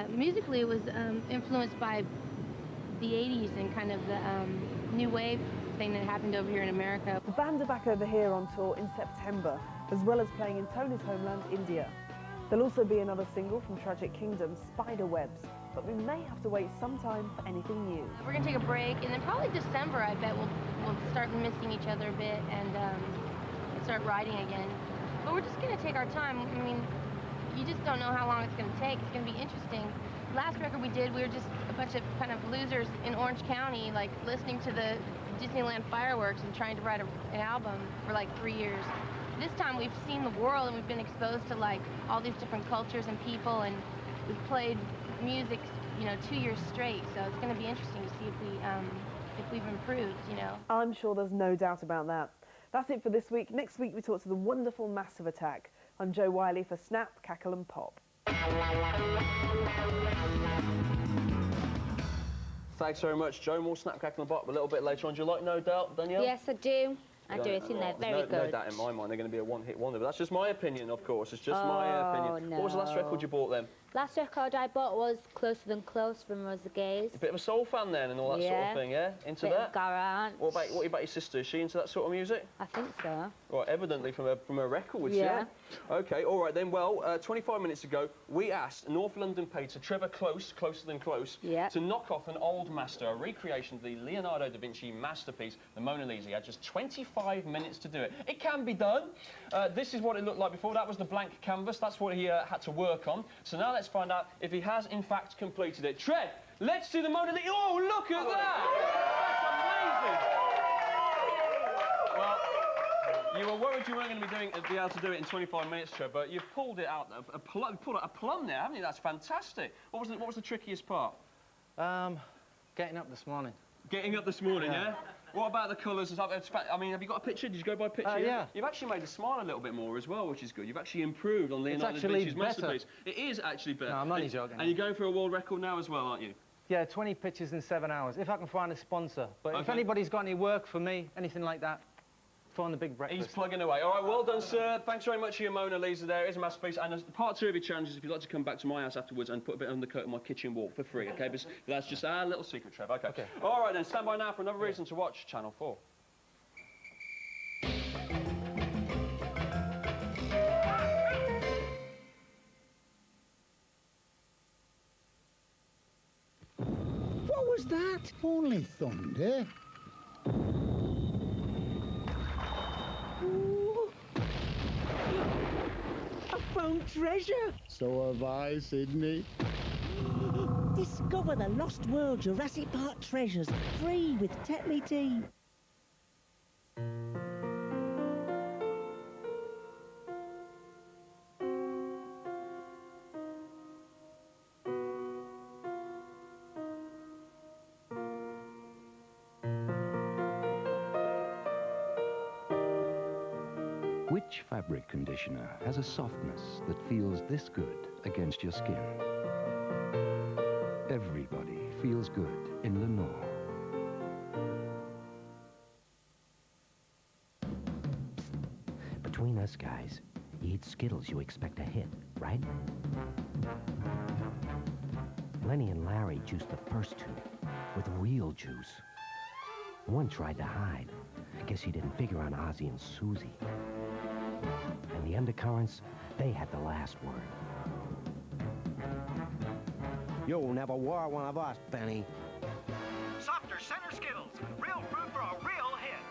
musically, it was influenced by the 80s and kind of the new wave thing that happened over here in America. The band are back over here on tour in September, as well as playing in Tony's homeland, India. There'll also be another single from Tragic Kingdom, Spiderwebs, but we may have to wait some time for anything new. We're gonna take a break, and then probably December, I bet we'll start missing each other a bit and start writing again. But we're just gonna take our time. I mean, you just don't know how long it's gonna take. It's gonna be interesting. Last record we did, we were just a bunch of kind of losers in Orange County, like listening to the Disneyland fireworks and trying to write an album for like 3 years. This time we've seen the world and we've been exposed to like all these different cultures and people, and we've played music, you know, 2 years straight. So it's going to be interesting to see if we've improved, you know. I'm sure there's no doubt about that. That's it for this week. Next week we talk to the wonderful Massive Attack. I'm Jo Whiley for Snap, Cackle and Pop. Thanks very much, Jo. More Snap, Cackle and Pop a little bit later on. Do you like No Doubt, Danielle? Yes, I do. I do. It's in there. Very no, good. No doubt in my mind they're going to be a one-hit wonder, but that's just my opinion, of course. It's just my opinion. No. What was the last record you bought then? Last record I bought was Closer Than Close from Rosa Gaze. A bit of a soul fan then and all that sort of thing, yeah? Into bit that? Of garage. What about your sister? Is she into that sort of music? I think so. Well, evidently from her records, yeah. OK, all right then. Well, 25 minutes ago, we asked North London painter Trevor Close, Closer Than Close, to knock off an old master, a recreation of the Leonardo da Vinci masterpiece, the Mona Lisa. He had just 25 minutes to do it. It can be done. This is what it looked like before. That was the blank canvas. That's what he had to work on. So now let's find out if he has, in fact, completed it. Trev, let's see the Mona Lisa. Oh, look at that! That's amazing! Well, you were worried you weren't going to be able to do it in 25 minutes, Trev, but you've pulled it out, pulled out a plum there, haven't you? That's fantastic. What was the trickiest part? Getting up this morning. Getting up this morning, yeah? What about the colours? I mean, have you got a picture? Did you go by picture? Yeah. You've actually made the smile a little bit more as well, which is good. You've actually improved on Leonardo da Vinci's masterpiece. It is actually better. No, I'm only joking. And you're going for a world record now as well, aren't you? Yeah, 20 pictures in 7 hours, if I can find a sponsor. But if anybody's got any work for me, anything like that, phone the Big Breakfast. He's plugging away. All right, well done, sir. Thanks very much for your Mona Lisa there. It is a masterpiece. And part 2 of your challenge is if you'd like to come back to my house afterwards and put a bit on the coat on my kitchen wall for free, OK? But that's just our little secret, Trev. OK. All right, then, stand by now for another reason to watch Channel 4. What was that? Only thunder. Ooh. I found treasure. So have I, Sydney. Discover the Lost World Jurassic Park treasures, free with Tetley Tea. Which fabric conditioner has a softness that feels this good against your skin? Everybody feels good in Lenore. Between us guys, you eat Skittles, you expect a hit, right? Lenny and Larry juiced the first 2 with real juice. One tried to hide. I guess he didn't figure on Ozzie and Susie. And the undercurrents, they had the last word. You'll never war one of us, Benny. Softer center Skittles. Real fruit for a real hit.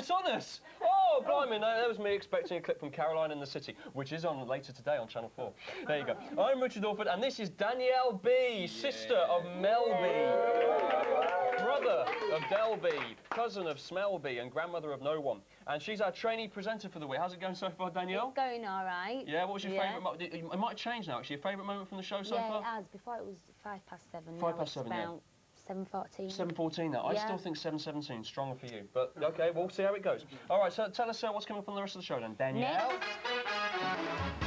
it's on us! Oh, blimey, no, that was me expecting a clip from Caroline in the City, which is on later today on Channel 4. There you go. I'm Richard Orford, and this is Danielle B, sister of Mel B, brother of Del B, cousin of Smell B, and grandmother of no one. And she's our trainee presenter for the week. How's it going so far, Danielle? It's going all right. Yeah, what was your favourite moment? It might have changed now, actually. Your favourite moment from the show so far? Yeah, it has. Before it was 7:05. 7:05, yeah. About 7:14. 7:14 now. I still think 7:17, stronger for you. But, OK, we'll see how it goes. All right, so tell us what's coming up on the rest of the show then, Danielle. Next,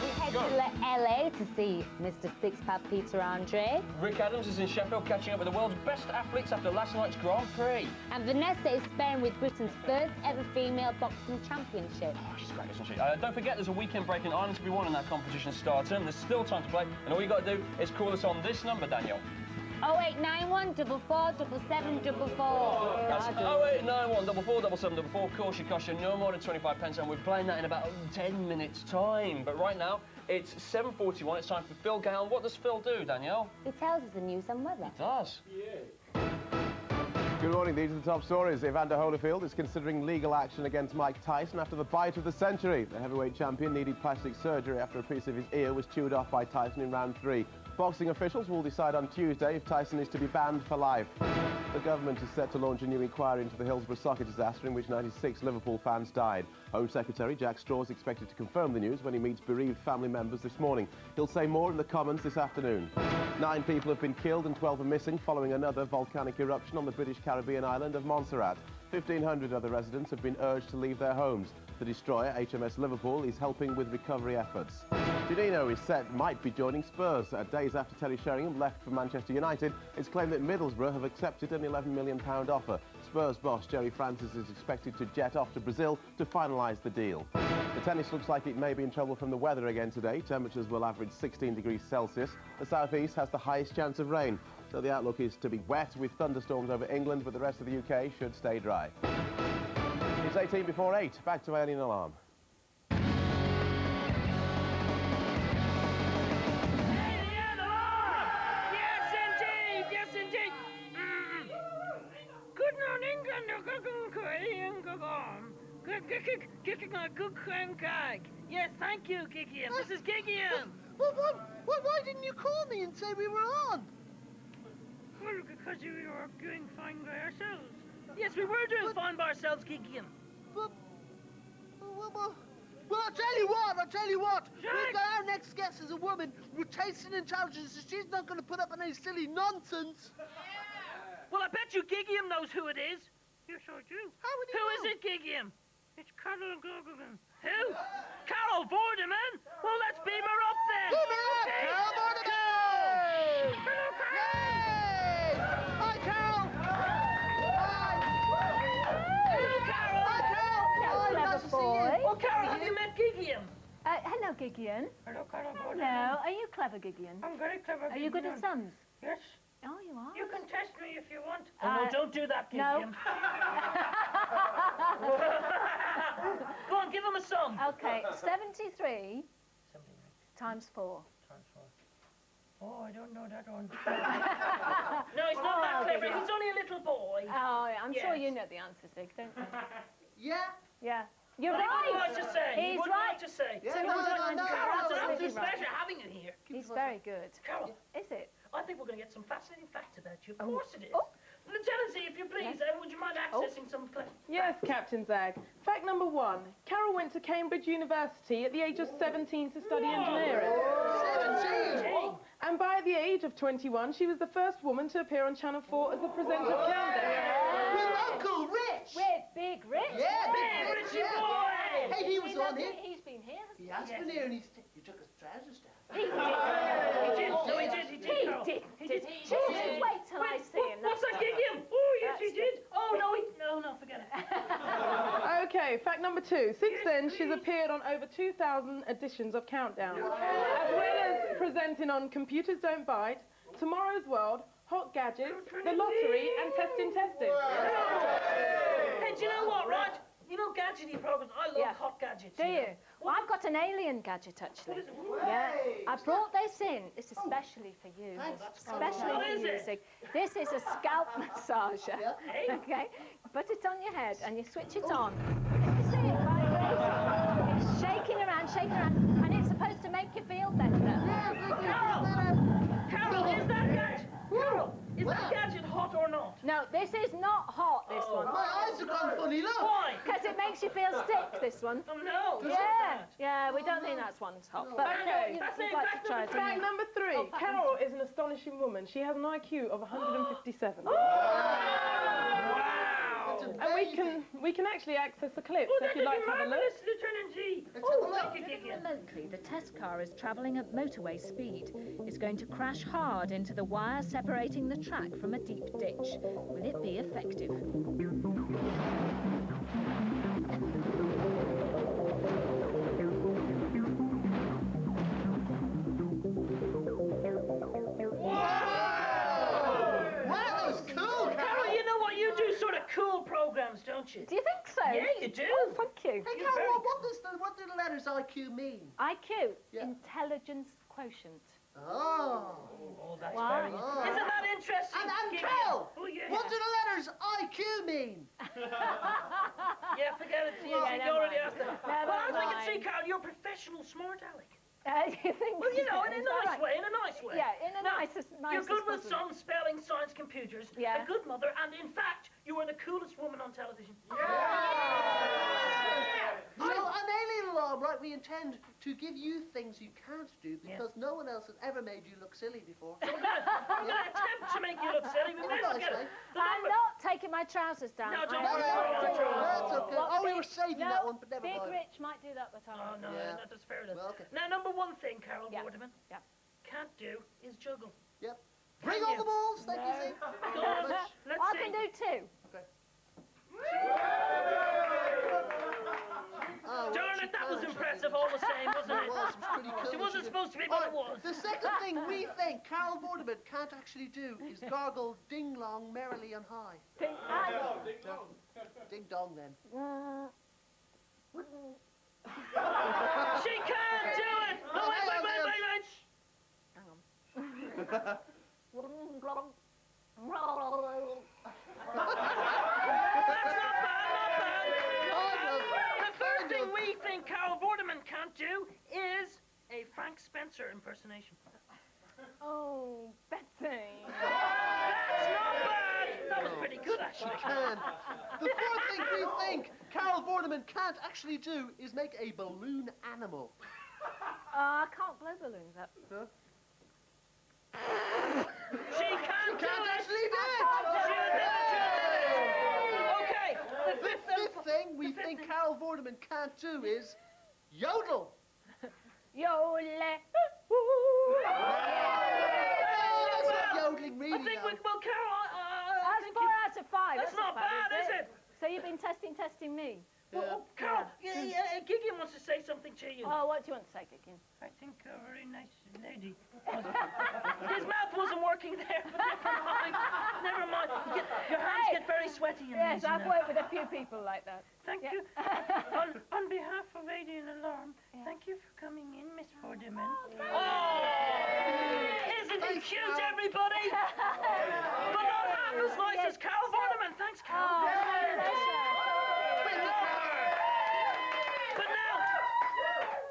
we head to LA to see Mr. Six-Pack Peter Andre. Rick Adams is in Sheffield catching up with the world's best athletes after last night's Grand Prix. And Vanessa is sparing with Britain's first ever female boxing championship. Oh, she's great, isn't she? Don't forget, there's a weekend break in Ireland to be won in that competition starter, and there's still time to play, and all you got to do is call us on this number, Danielle. 0891 44 That's 0891 44 Of course, it costs you no more than 25 pence, and we're playing that in about 10 minutes' time. But right now, it's 7:41. It's time for Phil Gown. What does Phil do, Danielle? He tells us the news and weather. He does. Good morning, these are the top stories. Evander Holyfield is considering legal action against Mike Tyson after the bite of the century. The heavyweight champion needed plastic surgery after a piece of his ear was chewed off by Tyson in round 3. Boxing officials will decide on Tuesday if Tyson is to be banned for life. The government is set to launch a new inquiry into the Hillsborough soccer disaster in which 96 Liverpool fans died. Home Secretary Jack Straw is expected to confirm the news when he meets bereaved family members this morning. He'll say more in the Commons this afternoon. 9 people have been killed and 12 are missing following another volcanic eruption on the British Caribbean island of Montserrat. 1,500 other residents have been urged to leave their homes. The destroyer, HMS Liverpool, is helping with recovery efforts. Juninho is might be joining Spurs. Days after Terry Sheringham left for Manchester United, it's claimed that Middlesbrough have accepted an £11 million offer. Spurs boss Jerry Francis is expected to jet off to Brazil to finalise the deal. The tennis looks like it may be in trouble from the weather again today. Temperatures will average 16 degrees Celsius. The southeast has the highest chance of rain, so the outlook is to be wet with thunderstorms over England, but the rest of the UK should stay dry. It's 18 before 8. Back to Alien Alarm. Yes, thank you, Gigium. This is Gigium. Why didn't you call me and say we were on? Well, because we were doing fine by ourselves. Yes, we were doing fine by ourselves, Gigium. Well, I'll tell you what. We've got our next guest is a woman with tasting intelligence, so she's not going to put up with any silly nonsense. Well, I bet you Gigium knows who it is. Yes, I do. Who is it, Gigium? It's Carol Gorgon. Who? Carol Vorderman? Well, let's beam her up then. Beam her up, Carol Vorderman! Hello, Carol! Hey! Hi, Carol! Hello, Carol! Hi, Carol! Hi, nice to see you. Oh, Carol, have you met Gigium? Hello, Gigion. Hello, Carol Vorderman. Hello. Are you clever, Gigion? I'm very clever, Are you good at sums? Yes. Oh, you are? You can test me if you want. Oh, no, don't do that, Gigium. No. Go on, give him a sum. Okay, 73 times 4. Oh, I don't know that one. No, he's not that clever. He's only a little boy. Oh, yeah, I'm sure you know the answer, Sig, don't you? Yeah? Yeah. You're What right. would you like to say? He's What would you right. like to say? Yeah, So no, well done, no, Carol. It's an Absolutely absolute right. pleasure having you here. He's very good. Carol, Is it? I think we're going to get some fascinating facts about you. Of Oh. course it is. Oh. Lieutenancy, if you please, would you mind accessing some... Yes, Captain Zag. Fact number 1. Carol went to Cambridge University at the age of 17 to study engineering. 17? And by the age of 21, she was the first woman to appear on Channel 4 as the presenter of Countdown. With Uncle Rich! With Big Rich. Yeah, Big Richie boy! Hey, he was on here. He's been here. He has been here and he took his trousers down. He did. He did. Just wait till I see him. What's that, Gigium? Oh, yes, he did. Oh, no, forget it. Okay, fact number 2. Since then, she's appeared on over 2,000 editions of Countdown, as well as presenting on Computers Don't Bite, Tomorrow's World, Hot Gadgets, The Lottery, and Testing. Hey, do you know what, right? You know gadgety programs, I love hot gadgets. Do you? Well, I've got an alien gadget, actually. Yeah. I brought this in. This is especially for you. Especially for you, Sig. This is a scalp massager. Okay? put it on your head and you switch it on. You see it vibrating. It's shaking around, and it's supposed to make you feel better. Carol, is that gadget hot or not? No, this is not hot, this one. My eyes have gone funny, look. Why? Because it makes you feel sick, this one. Oh, no. Yeah, we don't think that's one's hot. But Okay. you'd like to try it, Fact don't you? number 3. Oh, Carol is an astonishing woman. She has an IQ of 157. And we can actually access the clip, so if you'd like to have a look. Lieutenant G. Remotely, the test car is travelling at motorway speed. It's going to crash hard into the wire separating the track from a deep ditch. Will it be effective? Cool programs, don't you? Do you think so? Yeah, you do. Oh, thank you. Hey, Carol, what do the letters IQ mean? IQ? Intelligence quotient. Oh. Oh, that's Wow. very... Isn't that interesting? And Carol, Oh, yeah. what do the letters IQ mean? Yeah, forget it. You already asked that. Well, I was thinking, see, Carol, you're a professional smart aleck. You think? Well, you know, in a Is that nice right? way, in a nice way. Yeah, in a nicest You're good with possible. some spelling, science, computers. Yeah. A good mother, and in fact, you are the coolest woman on television. So, an alien alarm, right? We intend to give you things you can't do because no one else has ever made you look silly before. I'm going to attempt to make you look silly. We may not get it. I'm not taking my trousers down. No, don't I'm worry. not That's doing okay. it. That's okay. What Oh, we Big- were saving no, that one, but never Big mind. Rich might do that, but I'm Oh, not. no, Yeah. that's fair enough. Well, okay. Now, number one thing, Carol Yeah. Vorderman, Yeah. can't do is juggle. Yep. Bring all the balls, thank you, Zeke. Go on, let's I see. can do two. Okay. Darn it, that was impressive all the same, wasn't it? It was pretty cool. She wasn't supposed to be, but it was. The second thing we think Carol Vorderman can't actually do is gargle ding-long merrily on high. Ding-dong, then. She can't do it! No, wait. That's not bad. The third thing we think Carol Vorderman can't do is a Frank Spencer impersonation. Oh, Betsy. That's not bad. That was pretty good, actually. Can. The fourth thing we think Carol Vorderman can't actually do is make a balloon animal. I can't blow balloons up. Huh? She can't do it. actually do it. Okay, The fifth thing we think Carol Vorderman can't do is yodel. Yole. That's not yodeling, really. I think though. well, Carol, That's 4 out of 5. That's not bad, is it? So you've been testing me. Well, Carol, Gideon wants to say something to you. Oh, what do you want to say, Gideon? I think a very nice lady. His mouth wasn't working there, but never mind. Never mind. Your hands get very sweaty in Yes, these, you I've know. worked with a few people like that. Thank you. On behalf of Radiant Alarm, thank you for coming in, Miss Vorderman. Oh! Isn't he cute, everybody? But not half as nice as Carol Vorderman. Thanks, Carol. But now,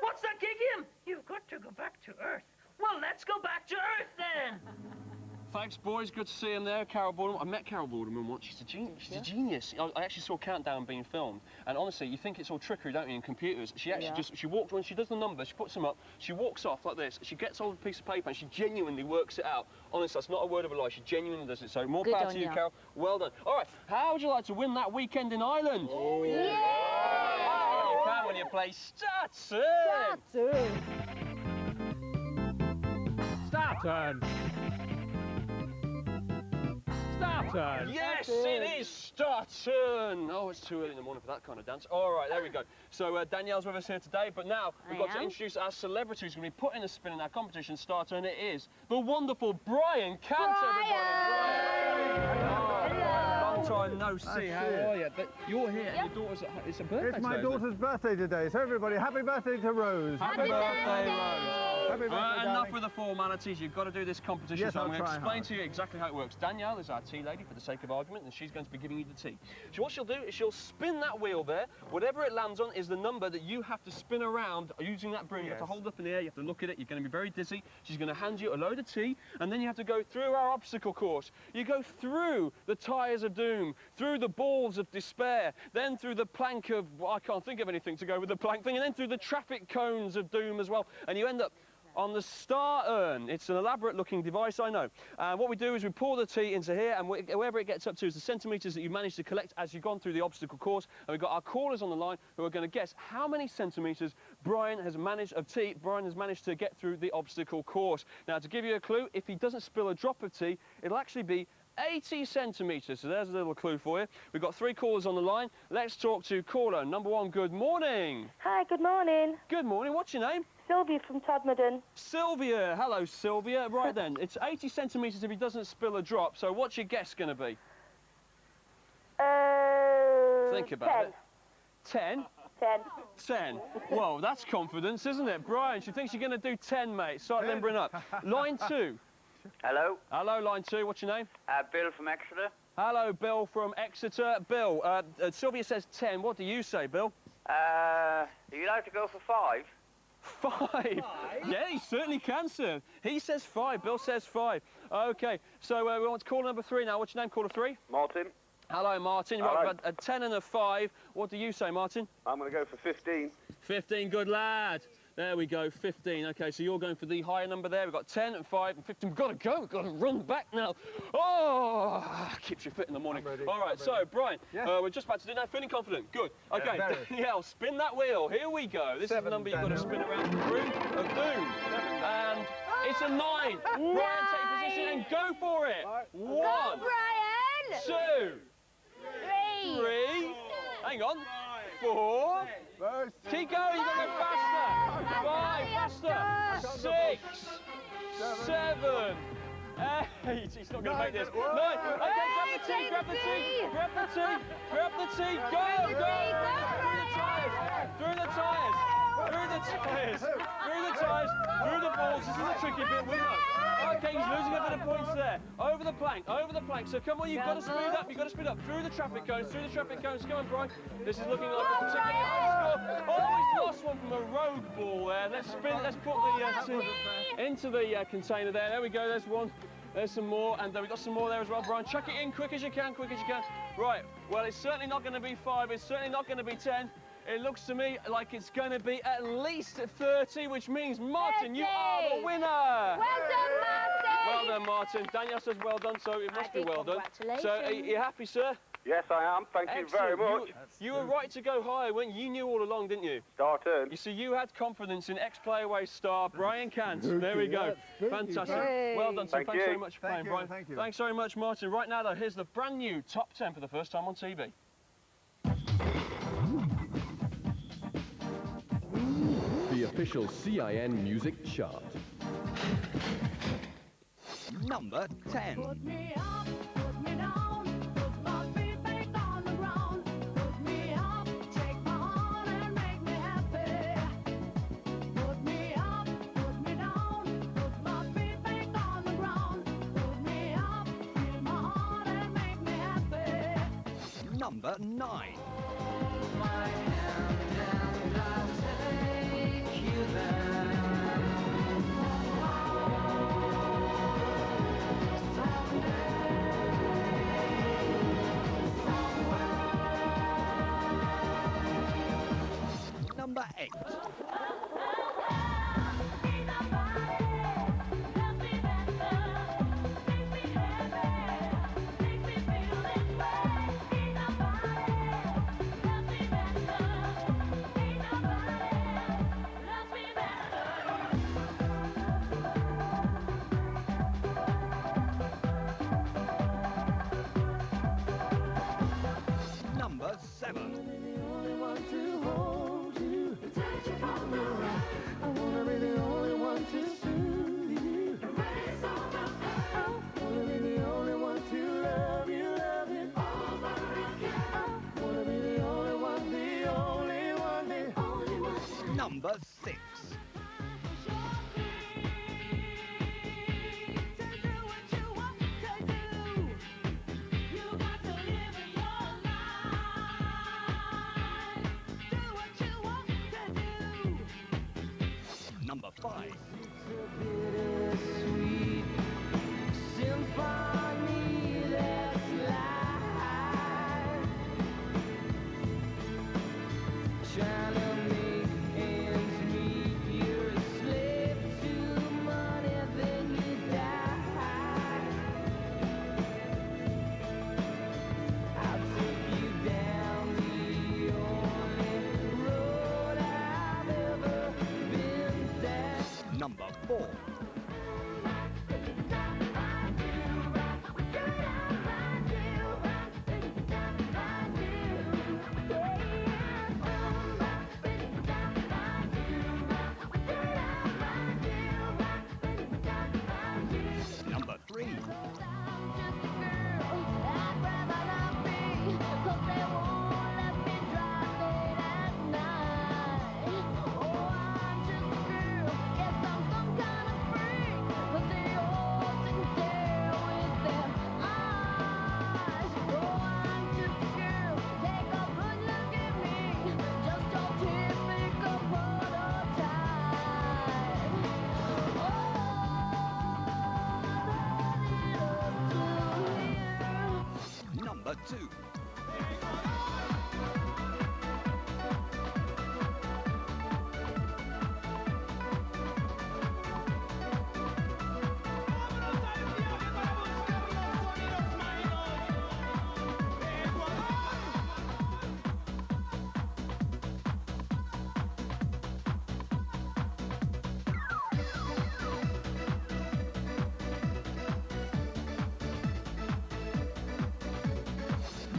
what's that, Gideon? You've got to go back to Earth. Well, let's go back to Earth then. Thanks, boys. Good to see him there. Carol Vorderman. I met Carol Vorderman once. She's a genius. She's a genius. I actually saw Countdown being filmed. And honestly, you think it's all trickery, don't you, in computers? She actually she walked, when she does the numbers, she puts them up, she walks off like this, she gets hold of a piece of paper and she genuinely works it out. Honestly, that's not a word of a lie. She genuinely does it. So more power to you, Carol. Well done. All right, how would you like to win that weekend in Ireland? Oh, yeah! You can when you play Starturn. Starturn. Starturn. Yes, it is Starturn. Oh, it's too early in the morning for that kind of dance. All right, there we go. So Danielle's with us here today, but now we've got to introduce our celebrity who's going to be putting a spin in our competition, Starturn. It is the wonderful Brian Cant, everybody. Brian. Long time no see. How are you? But you're here and your daughter's it's a birthday. It's my today, isn't it? daughter's birthday today, so everybody, happy birthday to Rose. Happy birthday, Rose. Happy birthday, Enough darling. with the formalities. You've got to do this competition. Yes, so I'm I'll going to try explain hard. to you exactly how it works. Danielle is our tea lady for the sake of argument, and she's going to be giving you the tea. So what she'll do is she'll spin that wheel there. Whatever it lands on is the number that you have to spin around using that broom. You have to hold up in the air. You have to look at it. You're going to be very dizzy. She's going to hand you a load of tea, and then you have to go through our obstacle course. You go through the tyres of doom, through the balls of despair, then through the plank of, well, I can't think of anything to go with the plank thing, and then through the traffic cones of doom as well, and you end up on the star urn. It's an elaborate looking device, I know. What we do is we pour the tea into here, and wherever it gets up to is the centimetres that you've managed to collect as you've gone through the obstacle course. And we've got our callers on the line who are going to guess how many centimetres Brian has managed to get through the obstacle course. Now, to give you a clue, if he doesn't spill a drop of tea, it'll actually be 80 centimetres. So there's a little clue for you. We've got 3 callers on the line. Let's talk to caller number 1. Good morning. Hi, good morning. Good morning. What's your name? Sylvia from Todmorden. Sylvia. Hello, Sylvia. Right then, it's 80 centimetres if he doesn't spill a drop. So what's your guess going to be? Think about 10. it. 10? 10. Whoa, that's confidence, isn't it? Brian, she thinks you're going to do 10, mate. Start limbering up. Line 2. Hello. Hello, line 2. What's your name? Bill from Exeter. Hello, Bill from Exeter. Bill, Sylvia says 10. What do you say, Bill? Are you allowed to go for 5? 5? Yeah, he certainly can, sir. He says 5. Bill says 5. OK, so we want to call number 3 now. What's your name, caller 3? Martin. Hello, Martin. Hello. Right, we've got a 10 and a 5. What do you say, Martin? I'm going to go for 15. 15, good lad. There we go, 15. OK, so you're going for the higher number there. We've got 10 and 5 and 15. We've got to go. We've got to run back now. Oh, keeps you fit in the morning. All right, so, Brian, we're just about to do that. Feeling confident? Good. OK, Danielle, spin that wheel. Here we go. This is the number you've got to spin around the room of doom. And it's a 9. Brian, take position and go for it. 1. Go, Brian! 2. 3. Hang on. 4. Keep going, you've got to go faster. 5, faster. 6. 7. 8. He's not going to make this. 9. Okay, grab the tea, grab the tea. Grab the tea, grab the tea. Go, go. Through the tyres. Through the tyres. Through the tyres. Through the balls. This is the tricky bit, wouldn't it? Okay, he's losing a bit of points there. Over the plank, over the plank. So come on, you've got to speed up. You've got to speed up. Through the traffic cones, through the traffic cones. Come on, Brian. This is looking like a particularly high score. Oh, he's lost one from a road ball there. Let's spin. Let's put the tea into the container there. There we go. There's one. There's some more, and we've got some more there as well, Brian. Chuck it in quick as you can, quick as you can. Right, well, it's certainly not going to be 5. It's certainly not going to be 10. It looks to me like it's going to be at least 30, which means, Martin, 30. You are the winner. Well done, Martin. Well done, Martin. Danielle says well done, so it must be well done. So, are you happy, sir? Yes, I am. Thank you very much. You were right to go higher, weren't you? You knew all along, didn't you? Star turn. You see, you had confidence in ex-playaway star Brian Cant. There we go. Fantastic. Well done, sir. Thanks very much for playing, Brian. Thank you. Thanks very much, Martin. Right now, though, here's the brand new top 10 for the first time on TV. The official CIN music chart. Number 10. Put me up, put me down, put my feet back on the ground. Put me up, take my heart and make me happy. Put me up, put me down, put my feet back on the ground. Put me up, feel my heart and make me happy. Number 9. My hand and I'll take you there. Number 8. Number 7. number 6. Number 5. Number 4. Number 3. Number 2.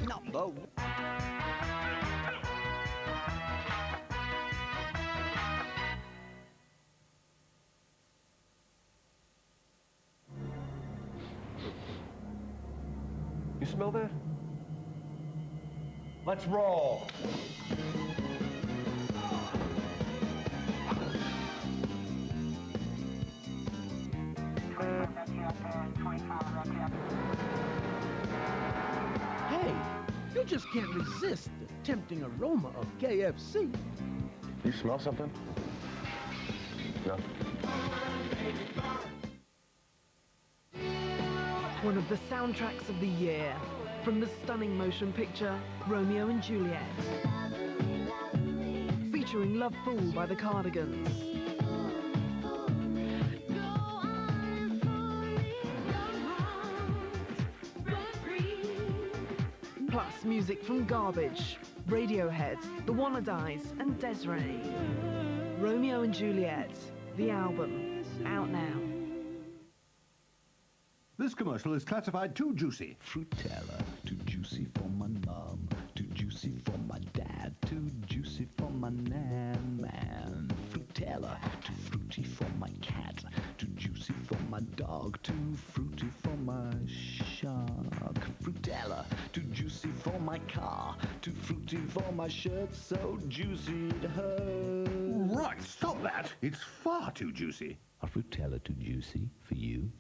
Number 1. You smell that? Let's roll. Hey, you just can't resist the tempting aroma of KFC. You smell something? No. One of the soundtracks of the year, from the stunning motion picture Romeo and Juliet, featuring Love Fool by the Cardigans. Plus music from Garbage, Radiohead, The Wannadies and Des'ree. Romeo and Juliet, the album, out now. This commercial is classified too juicy. Frutella, too juicy for my mom, too juicy for my dad, too juicy for my man. Frutella, too fruity for my cat, too juicy for my dog, too fruity for my shark. Frutella, too juicy for my car, too fruity for my shirt, so juicy it hurts. Right, stop that. It's far too juicy. Are Frutella too juicy for you?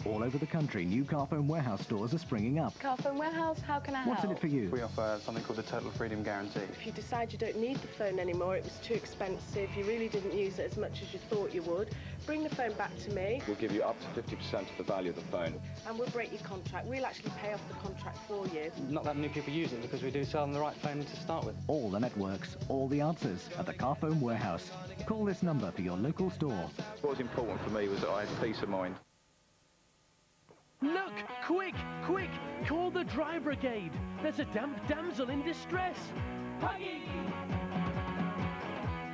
All over the country, new Carphone Warehouse stores are springing up. Carphone Warehouse, how can I help? What's in it for you? We offer something called the Total Freedom Guarantee. If you decide you don't need the phone anymore, it was too expensive, you really didn't use it as much as you thought you would, bring the phone back to me. We'll give you up to 50% of the value of the phone. And we'll break your contract. We'll actually pay off the contract for you. Not that many people use it because we do sell them the right phone to start with. All the networks, all the answers at the Carphone Warehouse. Call this number for your local store. What was important for me was that I had peace of mind. Look! Quick! Quick! Call the dry brigade! There's a damp damsel in distress! Huggy!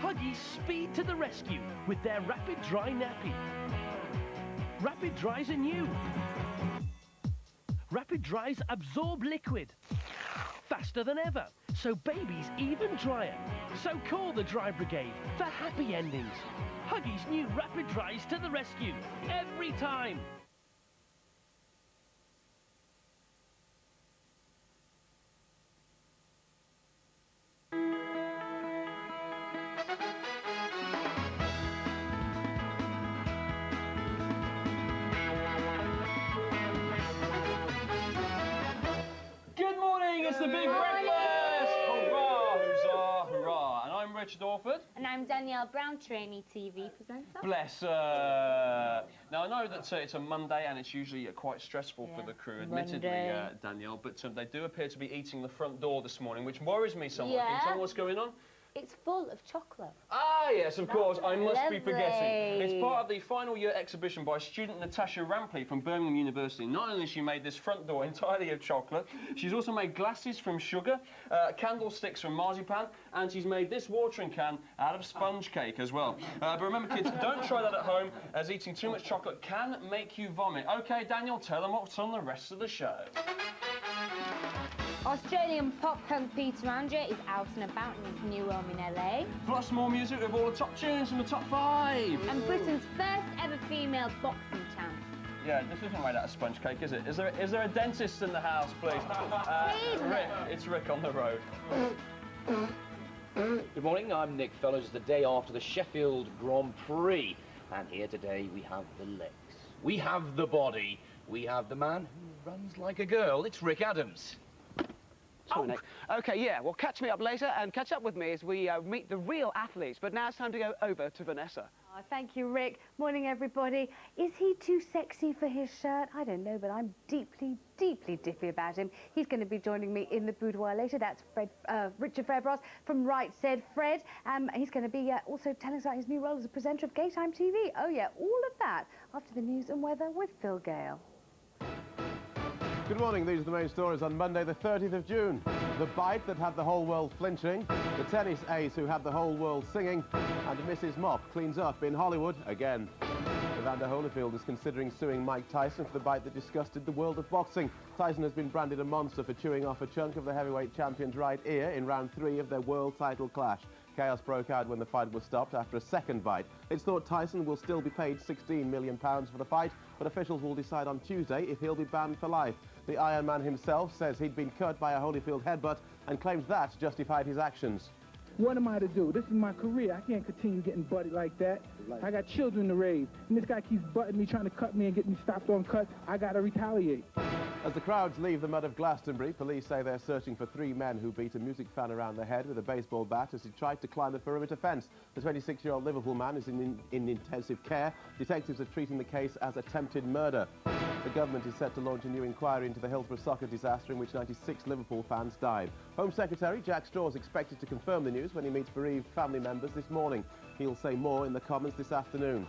Huggies speed to the rescue with their Rapid Dry Nappy. Rapid Dries are new. Rapid Dries absorb liquid faster than ever, so baby's even drier. So call the dry brigade for happy endings. Huggies' new Rapid Dries to the rescue, every time. Good morning, it's the Big Breakfast! Hurrah, huzzah, hurrah. And I'm Richard Orford. And I'm Danielle Brown, trainee TV presenter. Bless her. Now, I know that it's a Monday and it's usually quite stressful for the crew, admittedly, Danielle, but they do appear to be eating the front door this morning, which worries me somewhat. Can you tell me what's going on? It's full of chocolate. Ah, yes, of course, I must be forgetting. Lovely. It's part of the final year exhibition by student Natasha Rampley from Birmingham University. Not only has she made this front door entirely of chocolate, she's also made glasses from sugar, candlesticks from marzipan, and she's made this watering can out of sponge cake as well. But remember, kids, don't try that at home, as eating too much chocolate can make you vomit. OK, Daniel, tell them what's on the rest of the show. Australian pop punk Peter Andre is out and about in his new home in LA. Plus more music with all the top tunes from the top 5. And Britain's first ever female boxing champ. Yeah, this isn't made out of sponge cake, is it? Is there a dentist in the house, please? Rick, it's Rick on the road. Good morning, I'm Nick Fellows. The day after the Sheffield Grand Prix. And here today we have the legs. We have the body. We have the man who runs like a girl. It's Rick Adams. Oh, OK, yeah, well, catch me up later and catch up with me as we meet the real athletes. But now it's time to go over to Vanessa. Oh, thank you, Rick. Morning, everybody. Is he too sexy for his shirt? I don't know, but I'm deeply, deeply dippy about him. He's going to be joining me in the boudoir later. That's Richard Fairbrass from Right Said Fred. He's going to be also telling us about his new role as a presenter of Gaytime TV. Oh, yeah, all of that after the news and weather with Phil Gale. Good morning, these are the main stories on Monday the 30th of June. The bite that had the whole world flinching, the tennis ace who had the whole world singing, and Mrs. Mop cleans up in Hollywood again. Evander Holyfield is considering suing Mike Tyson for the bite that disgusted the world of boxing. Tyson has been branded a monster for chewing off a chunk of the heavyweight champion's right ear in round 3 of their world title clash. Chaos broke out when the fight was stopped after a second bite. It's thought Tyson will still be paid £16 million for the fight, but officials will decide on Tuesday if he'll be banned for life. The Iron Man himself says he'd been cut by a Holyfield headbutt and claims that justified his actions. What am I to do? This is my career. I can't continue getting butted like that. I got children to raise, and this guy keeps butting me, trying to cut me and get me stopped on cuts. I gotta retaliate. As the crowds leave the mud of Glastonbury, police say they're searching for 3 men who beat a music fan around the head with a baseball bat as he tried to climb the perimeter fence. The 26-year-old Liverpool man is in intensive care. Detectives are treating the case as attempted murder. The government is set to launch a new inquiry into the Hillsborough soccer disaster in which 96 Liverpool fans died. Home Secretary Jack Straw is expected to confirm the news when he meets bereaved family members this morning. He'll say more in the Commons this afternoon.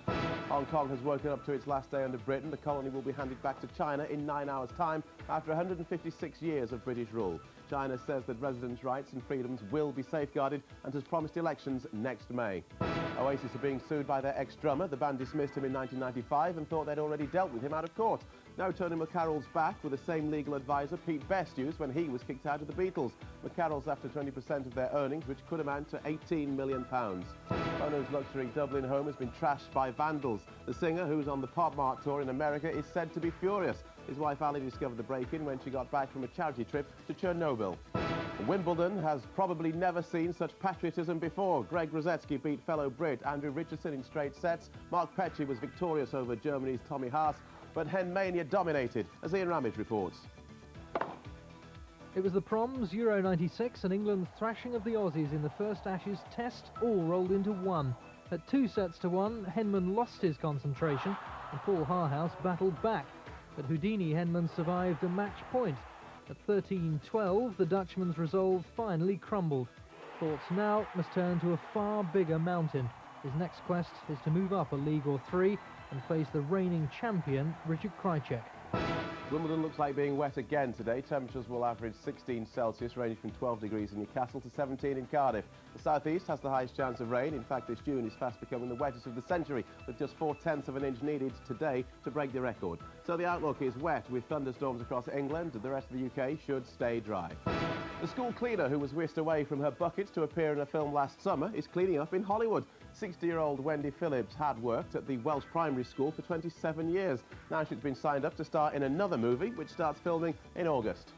Hong Kong has woken up to its last day under Britain. The colony will be handed back to China in 9 hours' time after 156 years of British rule. China says that residents' rights and freedoms will be safeguarded and has promised elections next May. Oasis are being sued by their ex-drummer. The band dismissed him in 1995 and thought they'd already dealt with him out of court. Now Tony McCarroll's back with the same legal advisor Pete Best used when he was kicked out of the Beatles. McCarroll's after 20% of their earnings, which could amount to £18 million. Bono's luxury Dublin home has been trashed by vandals. The singer, who's on the Pop Mart tour in America, is said to be furious. His wife Ali discovered the break-in when she got back from a charity trip to Chernobyl. Wimbledon has probably never seen such patriotism before. Greg Rosetsky beat fellow Brit Andrew Richardson in straight sets. Mark Petchey was victorious over Germany's Tommy Haas, but Henmania dominated, as Ian Ramage reports. It was the Proms, Euro 96, and England's thrashing of the Aussies in the first Ashes test, all rolled into one. At 2-1, Henman lost his concentration, and Paul Harhouse battled back. But Houdini Henman survived a match point. At 13-12, the Dutchman's resolve finally crumbled. Thoughts now must turn to a far bigger mountain. His next quest is to move up a league or 3 and face the reigning champion, Richard Krajicek. Wimbledon looks like being wet again today. Temperatures will average 16 Celsius, ranging from 12 degrees in Newcastle to 17 in Cardiff. The southeast has the highest chance of rain. In fact, this June is fast becoming the wettest of the century, with just 0.4 of an inch needed today to break the record. So the outlook is wet, with thunderstorms across England. The rest of the UK should stay dry. The school cleaner who was whisked away from her buckets to appear in a film last summer is cleaning up in Hollywood. 60-year-old Wendy Phillips had worked at the Welsh Primary School for 27 years. Now she's been signed up to star in another movie, which starts filming in August.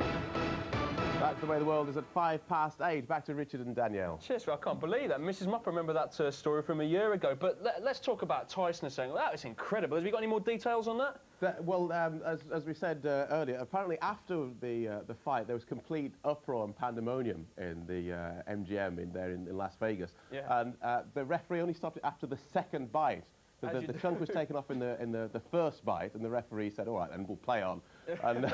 That's the way the world is at 8:05. Back to Richard and Danielle. Cheers, I can't believe that. Mrs. Mupp, remember that story from a year ago. But let's talk about Tyson saying, well, that was incredible. Have you got any more details on that? Well, as we said earlier, apparently after the fight, there was complete uproar and pandemonium in the MGM in Las Vegas. Yeah. And the referee only stopped it after the second bite. The chunk was taken off in the first bite, and the referee said, all right, then we'll play on. And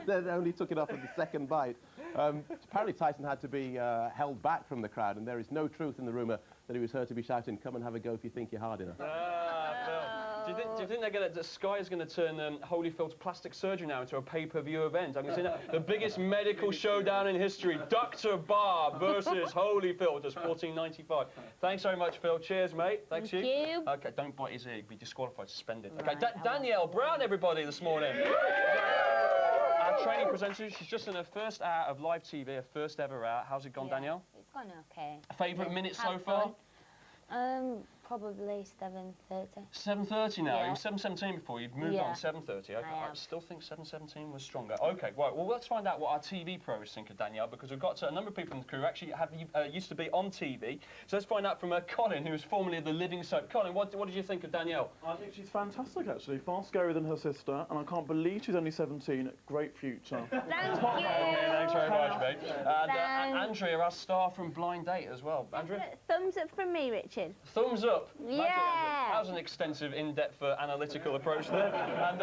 then only took it off at the second bite. Apparently Tyson had to be held back from the crowd, and there is no truth in the rumour that he was heard to be shouting, come and have a go if you think you're hard enough. Do you think that Sky is going to turn Holyfield's plastic surgery now into a pay-per-view event? I'm going to say the biggest medical showdown in history, Dr. Barr versus Holyfield, just $14.95. Thanks very much, Phil. Cheers, mate. Thank you. Okay, don't bite his ear. Be disqualified, suspended. Okay, Danielle Brown, everybody, this morning. Our training presenter, she's just in her first hour of live TV, her first ever hour. How's it gone, Danielle? It's gone okay. Favourite minute so far? Probably 7:30. 7:30 now. Yeah. It was 7:17 before. You've moved on 7:30. Okay. I still think 7:17 was stronger. Okay, right. Well, let's find out what our TV pros think of Danielle, because we've got a number of people in the crew who actually used to be on TV. So let's find out from Colin, who was formerly the Living Soap. Colin, what did you think of Danielle? I think she's fantastic, actually. Far scarier than her sister, and I can't believe she's only 17. Great future. Thank you. Thanks very much, mate. And Andrea, our star from Blind Date as well. Andrea? Thumbs up from me, Richard. Thumbs up. Yeah. That was an extensive, in-depth, analytical approach there. And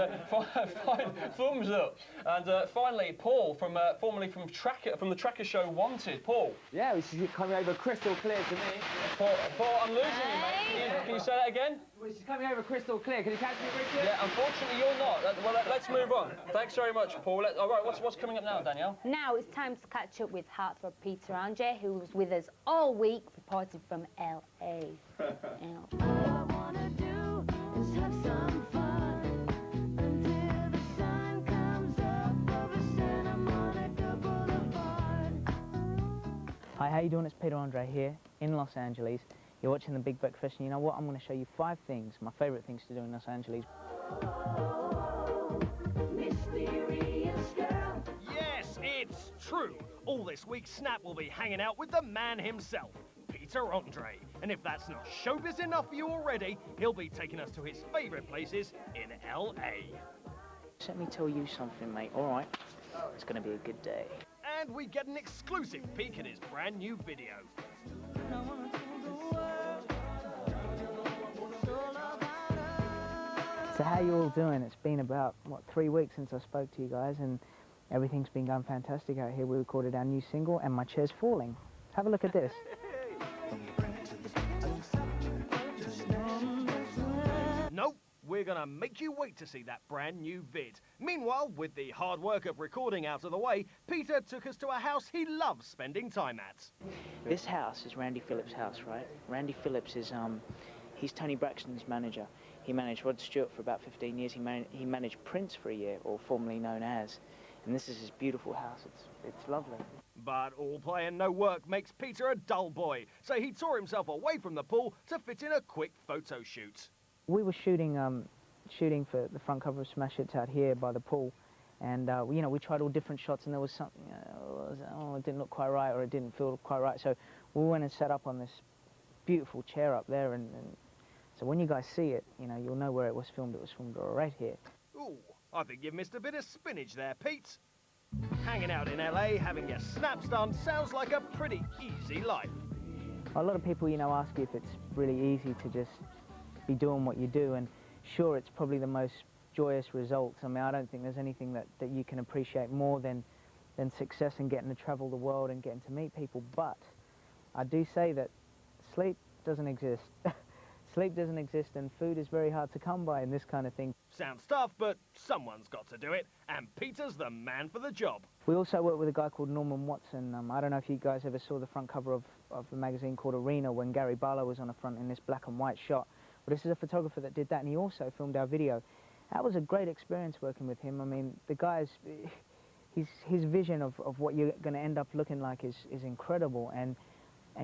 thumbs up. And finally, Paul, formerly from the Tracker show Wanted. Paul. Yeah, this is coming over crystal clear to me. Paul, I'm losing you, mate. Can you say that again? This is coming over crystal clear. Can you catch me, Richard? Yeah, unfortunately you're not. Well, let's move on. Thanks very much, Paul. All right, what's coming up now, Danielle? Now it's time to catch up with Heartthrob Peter Andre, who was with us all week, reporting from LA. Hi, how you doing? It's Peter Andre here in Los Angeles. You're watching The Big Breakfast, and you know what? I'm going to show you 5 things, my favourite things to do in Los Angeles. Yes, it's true. All this week, Snap will be hanging out with the man himself, Peter Andre. And if that's not showbiz enough for you already, he'll be taking us to his favourite places in LA. Let me tell you something, mate, all right? It's going to be a good day. And we get an exclusive peek at his brand new video. So how you all doing? It's been about, 3 weeks since I spoke to you guys, and everything's been going fantastic out here. We recorded our new single, And My Chair's Falling. Have a look at this. Nope, we're gonna make you wait to see that brand new vid. Meanwhile, with the hard work of recording out of the way, Peter took us to a house he loves spending time at. This house is Randy Phillips' house, right? Randy Phillips is, he's Tony Braxton's manager. He managed Rod Stewart for about 15 years. He managed Prince for a year, or formerly known as. And this is his beautiful house. It's lovely. But all play and no work makes Peter a dull boy, so he tore himself away from the pool to fit in a quick photo shoot. We were shooting for the front cover of Smash Hits out here by the pool, and you know, we tried all different shots, and there was something, it didn't look quite right, or it didn't feel quite right. So we went and set up on this beautiful chair up there, and so when you guys see it, you know, you'll know where it was filmed. It was filmed right here. Ooh, I think you've missed a bit of spinach there, Pete. Hanging out in LA, having your snaps done, sounds like a pretty easy life. A lot of people, you know, ask you if it's really easy to just be doing what you do, and sure, it's probably the most joyous results. I mean, I don't think there's anything that you can appreciate more than success and getting to travel the world and getting to meet people, but I do say that sleep doesn't exist. Sleep doesn't exist, and food is very hard to come by in this kind of thing. Sounds tough, but someone's got to do it, and Peter's the man for the job. We also work with a guy called Norman Watson. I don't know if you guys ever saw the front cover of the magazine called Arena when Gary Barlow was on the front in this black and white shot. But this is a photographer that did that, and he also filmed our video. That was a great experience working with him. I mean, the guy's, his vision of what you're going to end up looking like is incredible, and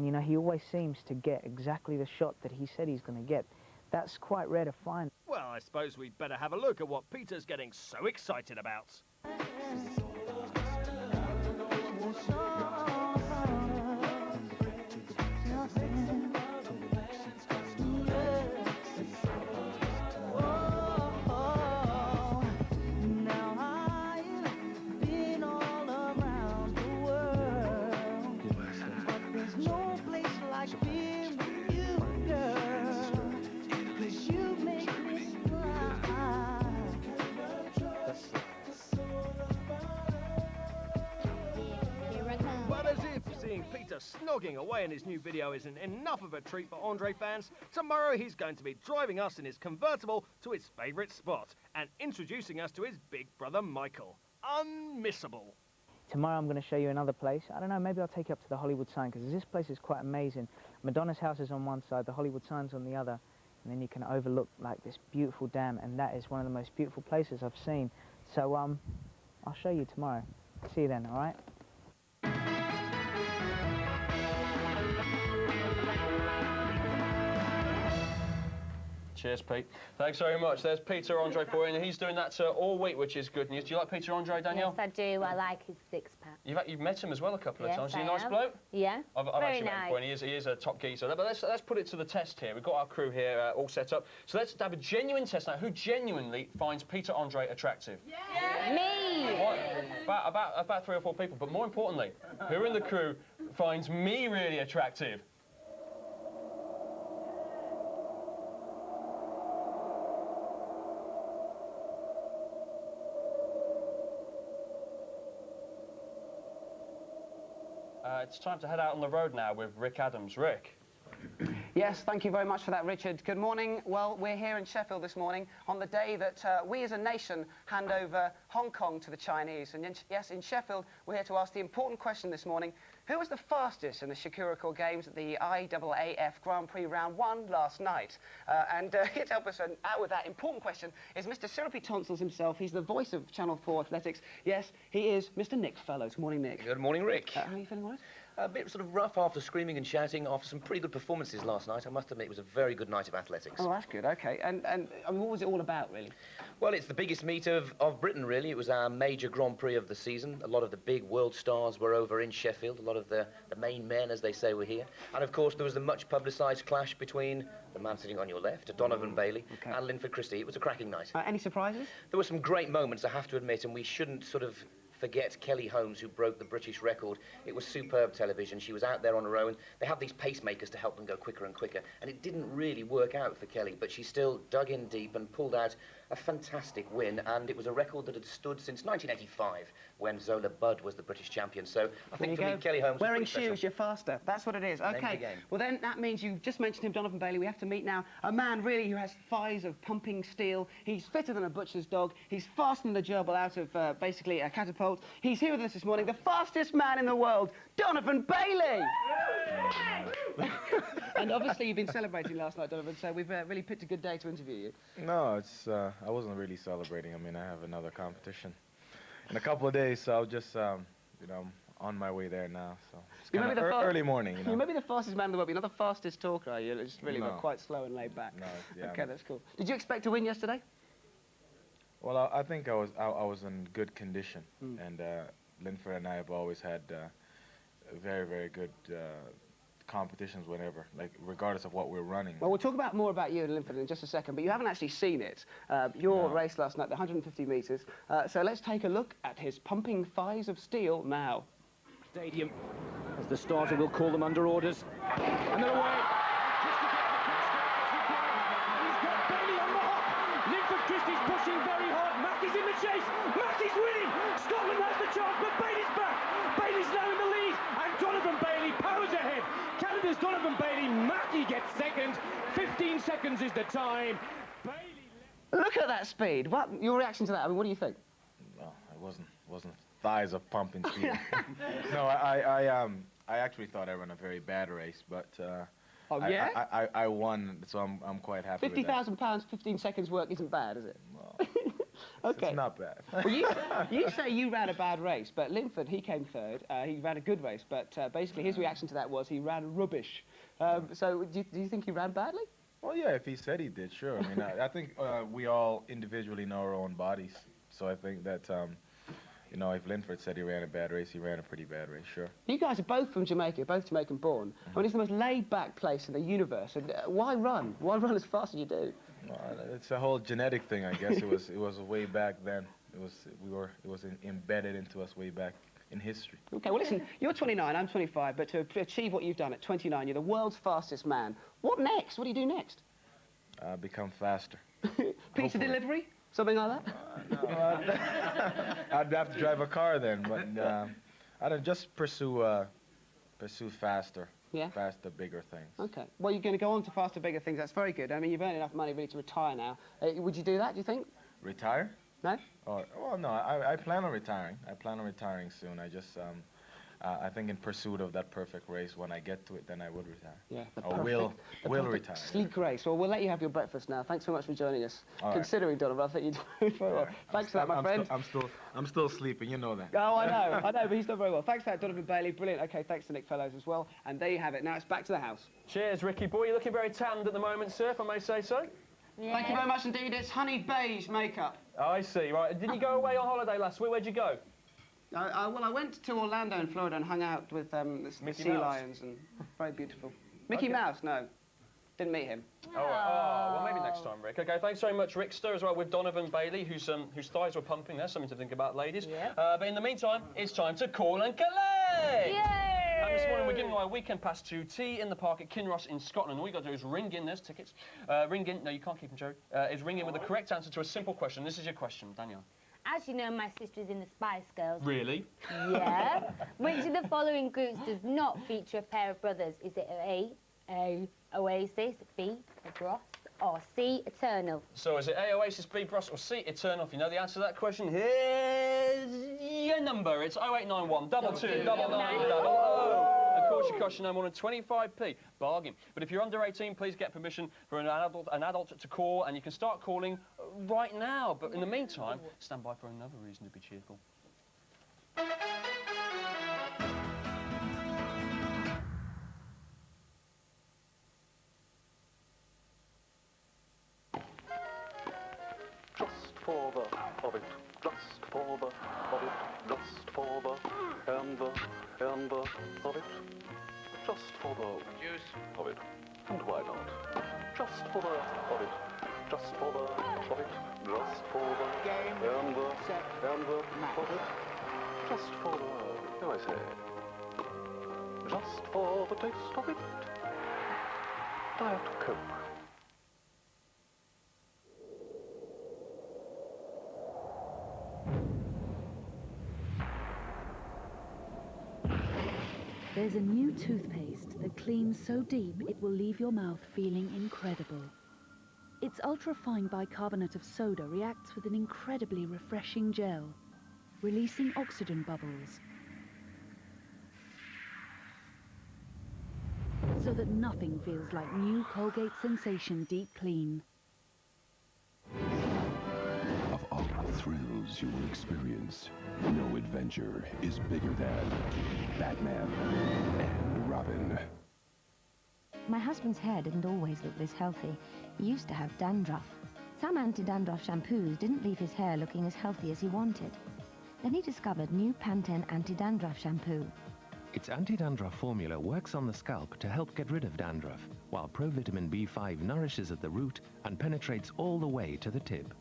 you know, he always seems to get exactly the shot that he said he's going to get. That's quite rare to find. Well, I suppose we'd better have a look at what Peter's getting so excited about. But as if seeing Peter snogging away in his new video isn't enough of a treat for Andre fans, tomorrow he's going to be driving us in his convertible to his favourite spot and introducing us to his big brother Michael. Unmissable. Tomorrow I'm going to show you another place. I don't know, maybe I'll take you up to the Hollywood sign, because this place is quite amazing. Madonna's house is on one side, the Hollywood sign's on the other, and then you can overlook like this beautiful dam, and that is one of the most beautiful places I've seen. So I'll show you tomorrow. See you then, all right? Cheers, Pete. Thanks very much. There's Peter Andre for you, and he's doing that all week, which is good news. Do you like Peter Andre, Danielle? Yes, I do. I like his six-pack. You've met him as well a couple of Yes, times. Is he a I nice have. bloke? Yeah. I've Very actually met him nice. before, and he is a top geezer. But let's put it to the test here. We've got our crew here all set up. So let's have a genuine test now. Who genuinely finds Peter Andre attractive? Yeah. Me. What? About 3 or 4 people. But more importantly, who in the crew finds me really attractive? It's time to head out on the road now with Rick Adams. Rick. Yes, thank you very much for that, Richard. Good morning. Well, we're here in Sheffield this morning on the day that we as a nation hand over Hong Kong to the Chinese. And yes, in Sheffield, we're here to ask the important question this morning. Who was the fastest in the Shakura Games at the IAAF Grand Prix Round 1 last night? Here to help us out with that important question is Mr. Syrupy Tonsils himself. He's the voice of Channel 4 Athletics. Yes, he is Mr. Nick Fellows. Good morning, Nick. Good morning, Rick. How are you feeling, all right? A bit sort of rough after screaming and shouting after some pretty good performances last night. I must admit it was a very good night of athletics. Oh, that's good, OK. And I mean, what was it all about, really? Well, it's the biggest meet of Britain, really. It was our major Grand Prix of the season. A lot of the big world stars were over in Sheffield. A lot of the main men, as they say, were here. And, of course, there was the much publicised clash between the man sitting on your left, Donovan Bailey, and Linford Christie. It was a cracking night. Any surprises? There were some great moments, I have to admit, and we shouldn't sort of forget Kelly Holmes, who broke the British record. It was superb television. She was out there on her own. They have these pacemakers to help them go quicker and quicker, and it didn't really work out for Kelly, but she still dug in deep and pulled out a fantastic win, and it was a record that had stood since 1985, when Zola Budd was the British champion. So I think for me, Kelly Holmes was wearing pretty special. shoes, you're faster. That's what it is. Name of the OK. game. Well, then that means you've just mentioned him, Donovan Bailey. We have to meet now a man, really, who has thighs of pumping steel. He's fitter than a butcher's dog. He's faster than a gerbil out of, basically, a catapult. He's here with us this morning, the fastest man in the world, Donovan Bailey! And obviously you've been celebrating last night, Donovan, so we've really picked a good day to interview you. No, it's I wasn't really celebrating. I mean, I have another competition in a couple of days, so I'll just, you know, I'm on my way there now. So it's kind of early morning, you know. You may be the fastest man in the world, but you're not the fastest talker, are you? It's really No. quite slow and laid back. No, yeah. OK, that's cool. Did you expect to win yesterday? Well, I think I was in good condition, and Linford and I have always had very, very good competitions whenever, like regardless of what we're running. Well, we'll talk more about you and Linford in just a second, but you haven't actually seen it. Your race last night, the 150 metres. So let's take a look at his pumping thighs of steel now. Stadium, as the starter will call them under orders. And they're away. He's got Bailey on the hop. Linford Christie's pushing very hard. Mackey's in the chase. Mackey's winning. Scotland has the chance, but Bailey's back. Bailey's now in the lead, and Donovan Bailey powers ahead. Canada's Donovan Bailey. Mackey gets second. 15 seconds is the time. Look at that speed. What your reaction to that? I mean, what do you think? Well, it wasn't thighs of pumping steel. No, I actually thought I ran a very bad race, but Oh, yeah? I won, so I'm quite happy with that. £50,000, 15 seconds work isn't bad, is it? Well, okay. It's not bad. Well, you say you ran a bad race, but Linford, he came third. He ran a good race, but basically his reaction to that was he ran rubbish. So do you think he ran badly? Well, yeah, if he said he did, sure. I mean, I think we all individually know our own bodies, so I think that, you know, if Linford said he ran a bad race, he ran a pretty bad race, sure. You guys are both from Jamaica, both Jamaican born. I mean, it's the most laid-back place in the universe. And why run? Why run as fast as you do? It's a whole genetic thing, I guess. It was way back then. It was embedded into us way back in history. Okay, well listen, you're 29, I'm 25, but to achieve what you've done at 29, you're the world's fastest man. What next? What do you do next? Become faster. Pizza delivery? Something like that? I'd have to drive a car then, but I'd just pursue faster. Yeah? Faster, bigger things. Okay. Well, you're going to go on to faster, bigger things. That's very good. I mean, you've earned enough money really to retire now. Would you do that, do you think? Retire? No? Well, no, I plan on retiring. I plan on retiring soon. I just, I think in pursuit of that perfect race, when I get to it, then I would retire. Yeah. Or will retire. Sleek race. Well, we'll let you have your breakfast now. Thanks so much for joining us. All right. Considering, Donovan, I think you're doing very well. Thanks for that, my friend. I'm still sleeping, you know that. Oh, I know, but he's done very well. Thanks for that, Donovan Bailey. Brilliant. Okay, thanks to Nick Fellows as well. And there you have it. Now it's back to the house. Cheers, Ricky boy. You're looking very tanned at the moment, sir, if I may say so. Yeah. Thank you very much indeed. It's honey beige makeup. I see. Right. Didn't you go away on holiday last week? Where'd you go? Well, I went to Orlando in Florida and hung out with the sea lions, and very beautiful. Mickey Mouse, no. Didn't meet him. Oh, well, maybe next time, Rick. Okay, thanks very much, Rickster, as well, with Donovan Bailey, whose thighs were pumping there. Something to think about, ladies. Yeah. But in the meantime, it's time to call and collect! Yay! And this morning we're giving away a weekend pass to Tea in the Park at Kinross in Scotland. All you got to do is ring in. There's tickets. Ring in. No, you can't keep them, Jerry. Is ring in with the correct answer to a simple question. This is your question, Danielle. As you know, my sister's in the Spice Girls. Really? Yeah. Which of the following groups does not feature a pair of brothers? Is it A, Oasis, B, Bros, or C, Eternal? So is it A, Oasis, B, Bros, or C, Eternal? If you know the answer to that question, here's your number. It's 0891 22 9900. Of course, your costs no more than 25p. Bargain. But if you're under 18, please get permission for an adult to call, and you can start calling right now. But in the meantime, stand by for another reason to be cheerful. Just for the of it, just for the of it, just for the and the of it, just for the juice of it, and why not? Just for the of it, just for the of it, just for the game and the of it, just for the, do I say, just for the taste of it, Diet Coke. There's a new toothpaste that cleans so deep it will leave your mouth feeling incredible. Its ultra-fine bicarbonate of soda reacts with an incredibly refreshing gel, releasing oxygen bubbles, so that nothing feels like new Colgate Sensation Deep Clean. Of all the thrills you will experience, no adventure is bigger than Batman and Robin. My husband's hair didn't always look this healthy. He used to have dandruff. Some anti-dandruff shampoos didn't leave his hair looking as healthy as he wanted. Then he discovered new Pantene anti-dandruff shampoo. Its anti-dandruff formula works on the scalp to help get rid of dandruff, while Provitamin B5 nourishes at the root and penetrates all the way to the tip.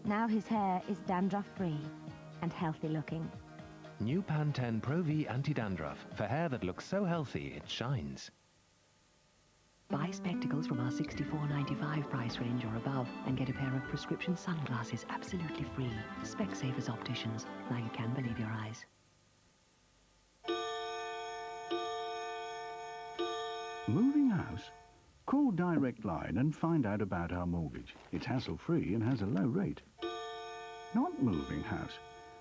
Now his hair is dandruff-free and healthy looking. New Pantene Pro-V Anti-Dandruff for hair that looks so healthy it shines. Buy spectacles from our $64.95 price range or above and get a pair of prescription sunglasses absolutely free. Specsavers Opticians. Now you can believe your eyes. Moving house? Call Direct Line and find out about our mortgage. It's hassle-free and has a low rate. Not moving house.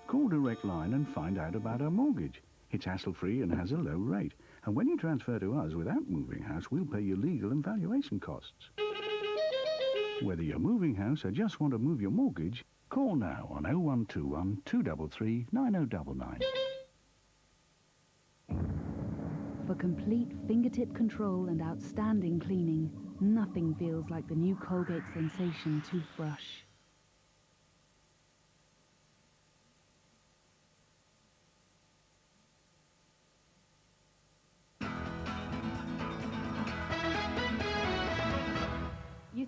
Call Direct Line and find out about our mortgage. It's hassle-free and has a low rate. And when you transfer to us without moving house, we'll pay your legal and valuation costs. Whether you're moving house or just want to move your mortgage, call now on 0121 233 9099. For complete fingertip control and outstanding cleaning, nothing feels like the new Colgate Sensation toothbrush.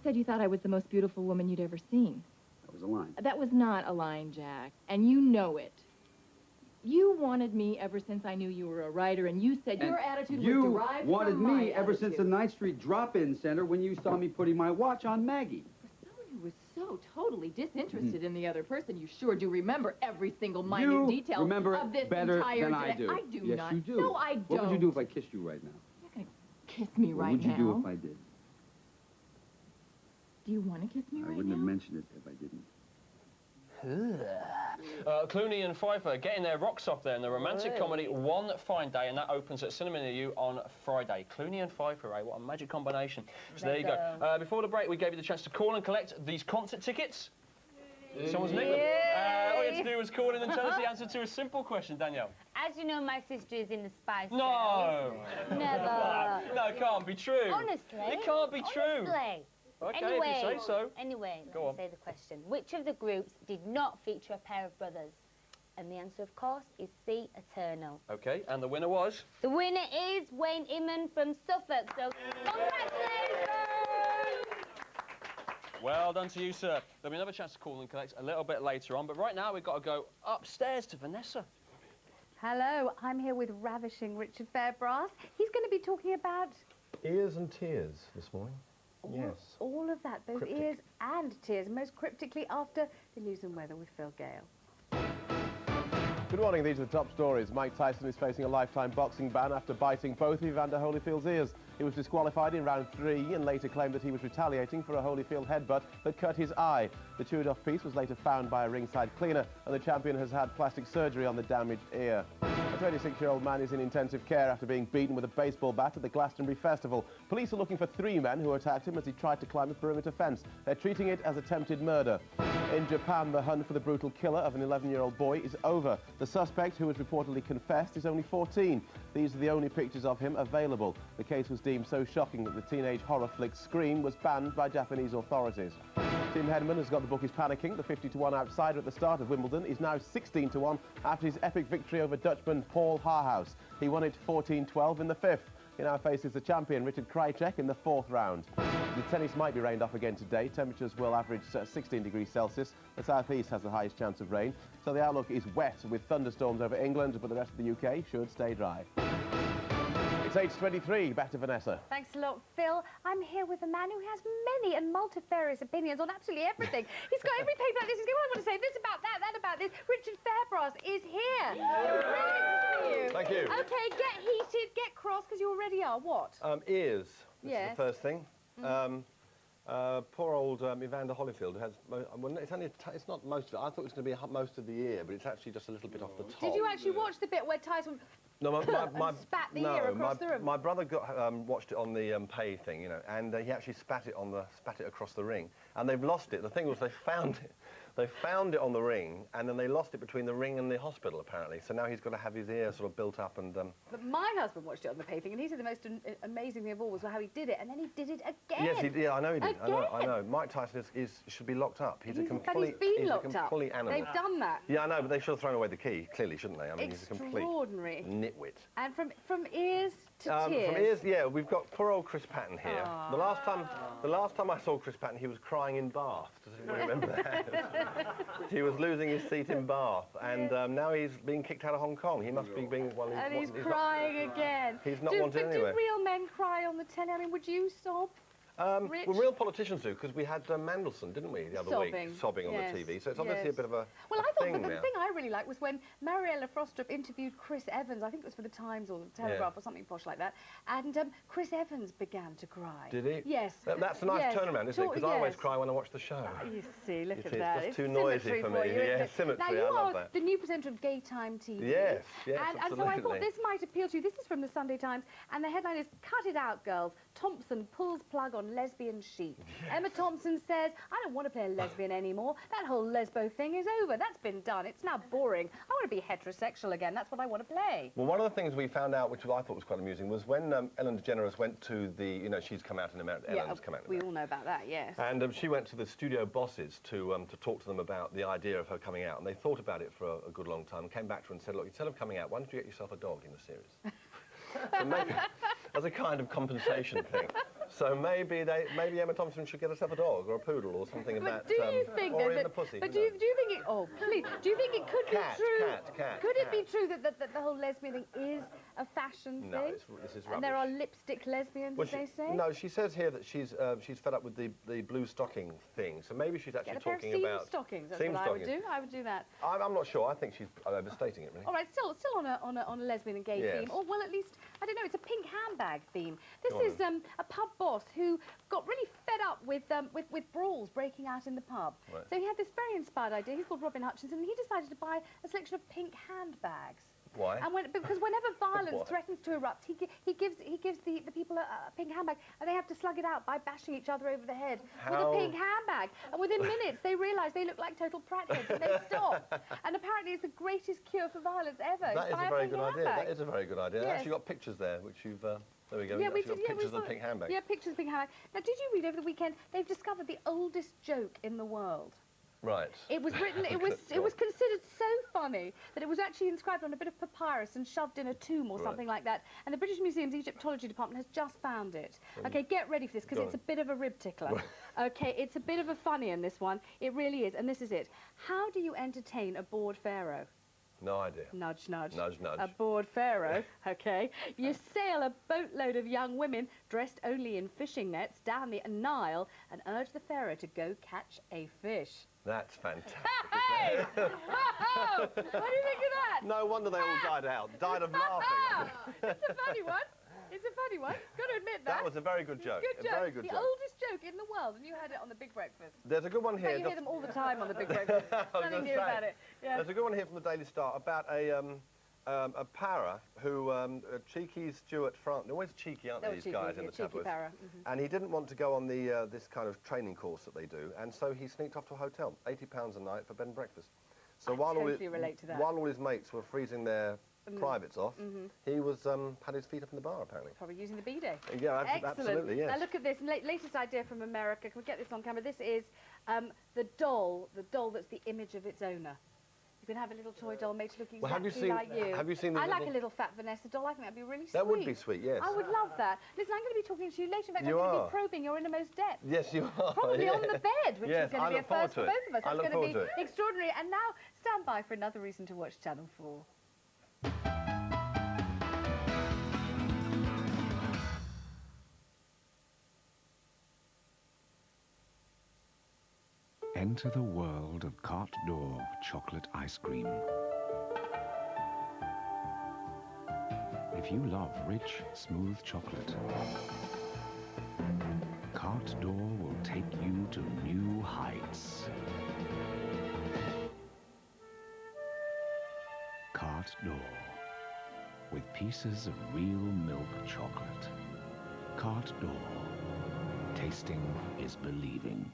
said you thought I was the most beautiful woman you'd ever seen. That was a line. That was not a line, Jack, and you know it. You wanted me ever since I knew you were a writer, and you said your attitude was derived You wanted from my me ever since the attitude. 9th Street drop-in center when you saw me putting my watch on Maggie. Someone who was so totally disinterested in the other person, you sure do remember every single minute detail remember of this it better entire than I day. do. I do yes, not. you do. No, I don't. What would you do if I kissed you right now? Kiss me What right would you now. do if I did? Do you want to kiss me I right wouldn't now? have mentioned it if I didn't. Clooney and Pfeiffer getting their rocks off there in the romantic Hey. comedy One Fine Day, and that opens at Cinema Near You on Friday. Clooney and Pfeiffer, eh? What a magic combination. So there you go. Before the break, we gave you the chance to call and collect these concert tickets. Someone's nicked them. All you had to do was call in and tell us the answer to a simple question, Danielle. As you know, my sister is in the Spice No! Girls. Never. No, it can't be true. Honestly. It can't be true. Honestly. Okay, anyway, if you say so. Anyway, Go let me say the question. Which of the groups did not feature a pair of brothers? And the answer, of course, is C, Eternal. Okay, and the winner was? The winner is Wayne Inman from Suffolk, so congratulations! Well done to you, sir. There'll be another chance to call and collect a little bit later on, but right now we've got to go upstairs to Vanessa. Hello, I'm here with ravishing Richard Fairbrass. He's going to be talking about Ears and tears this morning. Yes. all of that, both Cryptic. ears and tears, most cryptically after the news and weather with Phil Gale. Good morning, these are the top stories. Mike Tyson is facing a lifetime boxing ban after biting both of Evander Holyfield's ears. He was disqualified in round 3 and later claimed that he was retaliating for a Holyfield headbutt that cut his eye. The chewed-off piece was later found by a ringside cleaner, and the champion has had plastic surgery on the damaged ear. A 26-year-old man is in intensive care after being beaten with a baseball bat at the Glastonbury Festival. Police are looking for 3 men who attacked him as he tried to climb a perimeter fence. They're treating it as attempted murder. In Japan, the hunt for the brutal killer of an 11-year-old boy is over. The suspect, who has reportedly confessed, is only 14. These are the only pictures of him available. The case was deemed so shocking that the teenage horror flick Scream was banned by Japanese authorities. Tim Henman has got the bookies panicking. The 50-to-1 outsider at the start of Wimbledon is now 16-to-1 after his epic victory over Dutchman Paul Haarhuis. He won it 14-12 in the 5th. He now faces the champion Richard Krajicek in the 4th round. The tennis might be rained off again today. Temperatures will average 16 degrees Celsius. The southeast has the highest chance of rain. So the outlook is wet with thunderstorms over England, but the rest of the UK should stay dry. It's 8:23. Back to Vanessa. Thanks a lot, Phil. I'm here with a man who has many and multifarious opinions on absolutely everything. He's got every paper like this. He's going, I want to say this about that, that about this. Richard Fairbrass is here. Brilliant to see you. Thank you. Okay, get heated, get cross, because you already are. What? Ears. This Yes. is the first thing. Poor old Evander Holyfield has. Well, it's only. It's not most of it. I thought it was going to be most of the ear, but it's actually just a little bit off the top. Did you actually watch the bit where Tyson No, spat the ear across the room? My brother watched it on the pay thing, you know, and he actually spat it across the ring, and they've lost it. The thing was, they found it on the ring, and then they lost it between the ring and the hospital apparently. So now he's got to have his ear sort of built up and. But my husband watched it on the pay thing, and he said the most amazing thing of all was how he did it, and then he did it again. Yes, yeah, I know he did. Again. I know. Mike Tyson should be locked up. He's a But complete. he's been he's locked a complete up. animal. They've done that. Yeah, I know, but they should have thrown away the key. Clearly, shouldn't they? I mean, he's a complete Extraordinary. nitwit. And from ears to tears. From ears, yeah, we've got poor old Chris Patton here. The last time I saw Chris Patton, he was crying in Bath. Does anyone remember that? He was losing his seat in Bath, and now he's being kicked out of Hong Kong. He must be being And he's crying again. He's not wanted but anywhere. Do real men cry on the telly? I mean, would you sob? Rich? Well, real politicians do, because we had Mandelson, didn't we, the other week, sobbing on Yes, the TV. So it's obviously a bit of a Well, I thought thing the now. thing I really liked was when Mariella Frostrup interviewed Chris Evans. I think it was for the Times or the Telegraph or something posh like that. And Chris Evans began to cry. Did he? Yes. That's a nice turnaround, isn't it? Because I always cry when I watch the show. You see, look It at is that. just It's too noisy symmetry for me. you, isn't Yeah, it? symmetry, Now, you I love are that. the new presenter of Daytime TV. Yes, and so I absolutely. thought this might appeal to you. This is from the Sunday Times, and the headline is "Cut It Out, Girls. Thompson pulls plug on lesbian sheep." Emma Thompson says, "I don't want to play a lesbian anymore. That whole lesbo thing is over. That's been done. It's now boring. I want to be heterosexual again. That's what I want to play." Well, one of the things we found out, which I thought was quite amusing, was when Ellen DeGeneres went to the, you know, she's come out in America. Ellen's come out in we America. all know about that, yes. And she went to the studio bosses to talk to them about the idea of her coming out. And they thought about it for a good long time, came back to her and said, look, instead of coming out, why don't you get yourself a dog in the series? So maybe, as a kind of compensation thing. So maybe Emma Thompson should get herself a dog or a poodle or something of that. But do you think or then even that? a pussy. But who do you knows? think it? Oh, please. Do you think it could Cat, be true? cat, Could it be true that the whole lesbian thing is a fashion No, thing? this is rubbish. And there are lipstick lesbians, Well, as they say. No, she says here that she's fed up with the blue stocking thing. So maybe she's actually Get a pair of talking seam about stockings. That's seam what stockings. I would do. I would do that. I'm not sure. I think she's overstating it, really. All right, still on a lesbian and gay Yes. theme, or well, at least I don't know. It's a pink handbag theme. This Go on is a pub boss who got really fed up with brawls breaking out in the pub. Right. So he had this very inspired idea. He's called Robin Hutchinson, and he decided to buy a selection of pink handbags. Why? And because whenever violence Why? threatens to erupt, he gives the people a pink handbag, and they have to slug it out by bashing each other over the head with a pink handbag. And within minutes, they realise they look like total pratheads, and they stop. And apparently, it's the greatest cure for violence ever. That is a very good idea. Handbag. That is a very good idea. Yes. I've actually got pictures there, which you've... there we go. Yeah, You've actually got pictures of the pink handbag. Yeah, pictures of the pink handbag. Now, did you read over the weekend? They've discovered the oldest joke in the world. Right. It was written. It was considered so funny that it was actually inscribed on a bit of papyrus and shoved in a tomb or Right. something like that. And the British Museum's Egyptology department has just found it. Okay, get ready for this because Go it's on. a bit of a rib tickler. Okay, it's a bit of a funny in this one. It really is. And this is it. How do you entertain a bored pharaoh? No idea. Nudge, nudge. Nudge, nudge. A bored pharaoh, okay. You sail a boatload of young women dressed only in fishing nets down the Nile and urge the pharaoh to go catch a fish. That's fantastic. Hey! Whoa! What do you think of that? No wonder they all died out. Died of laughing. It's a funny one. It's a funny one. Got to admit that. That was a very good joke. Good joke. A very good the joke. oldest joke in the world, and you had it on the Big Breakfast. There's a good one here. You hear them all the time on the Big Breakfast. I was Nothing gonna new say. about it. Yeah. There's a good one here from the Daily Star about a para who, a cheeky Stuart France. They're always cheeky, aren't They were these cheeky, guys in yeah, the cheeky tabloids? para. Mhm. And he didn't want to go on the this kind of training course that they do, and so he sneaked off to a hotel, £80 a night for bed and breakfast. So I while totally relate to that. while all his mates were freezing their privates off, Mhm. he was had his feet up in the bar apparently. Probably using the bidet. Yeah, Excellent. absolutely, yes. Now look at this latest idea from America. Can we get this on camera? This is the doll that's the image of its owner. You can have a little toy doll made to look Well, exactly like you. have you seen the I like little- a little fat Vanessa doll. I think that'd be really sweet. That would be sweet, yes. I would love that. Listen, I'm going to be talking to you later. In fact, You I'm going to are. be probing your innermost depth. Yes, you are. Probably yeah. on the bed, which Yes, is going I to be a look forward first to for it. both of us. I It's look going to forward be to it. extraordinary. And now, stand by for another reason to watch Channel 4. Enter the world of Carte d'Or chocolate ice cream. If you love rich, smooth chocolate, Carte d'Or will take you to new heights. Carte d'Or, with pieces of real milk chocolate. Carte d'Or, tasting is believing.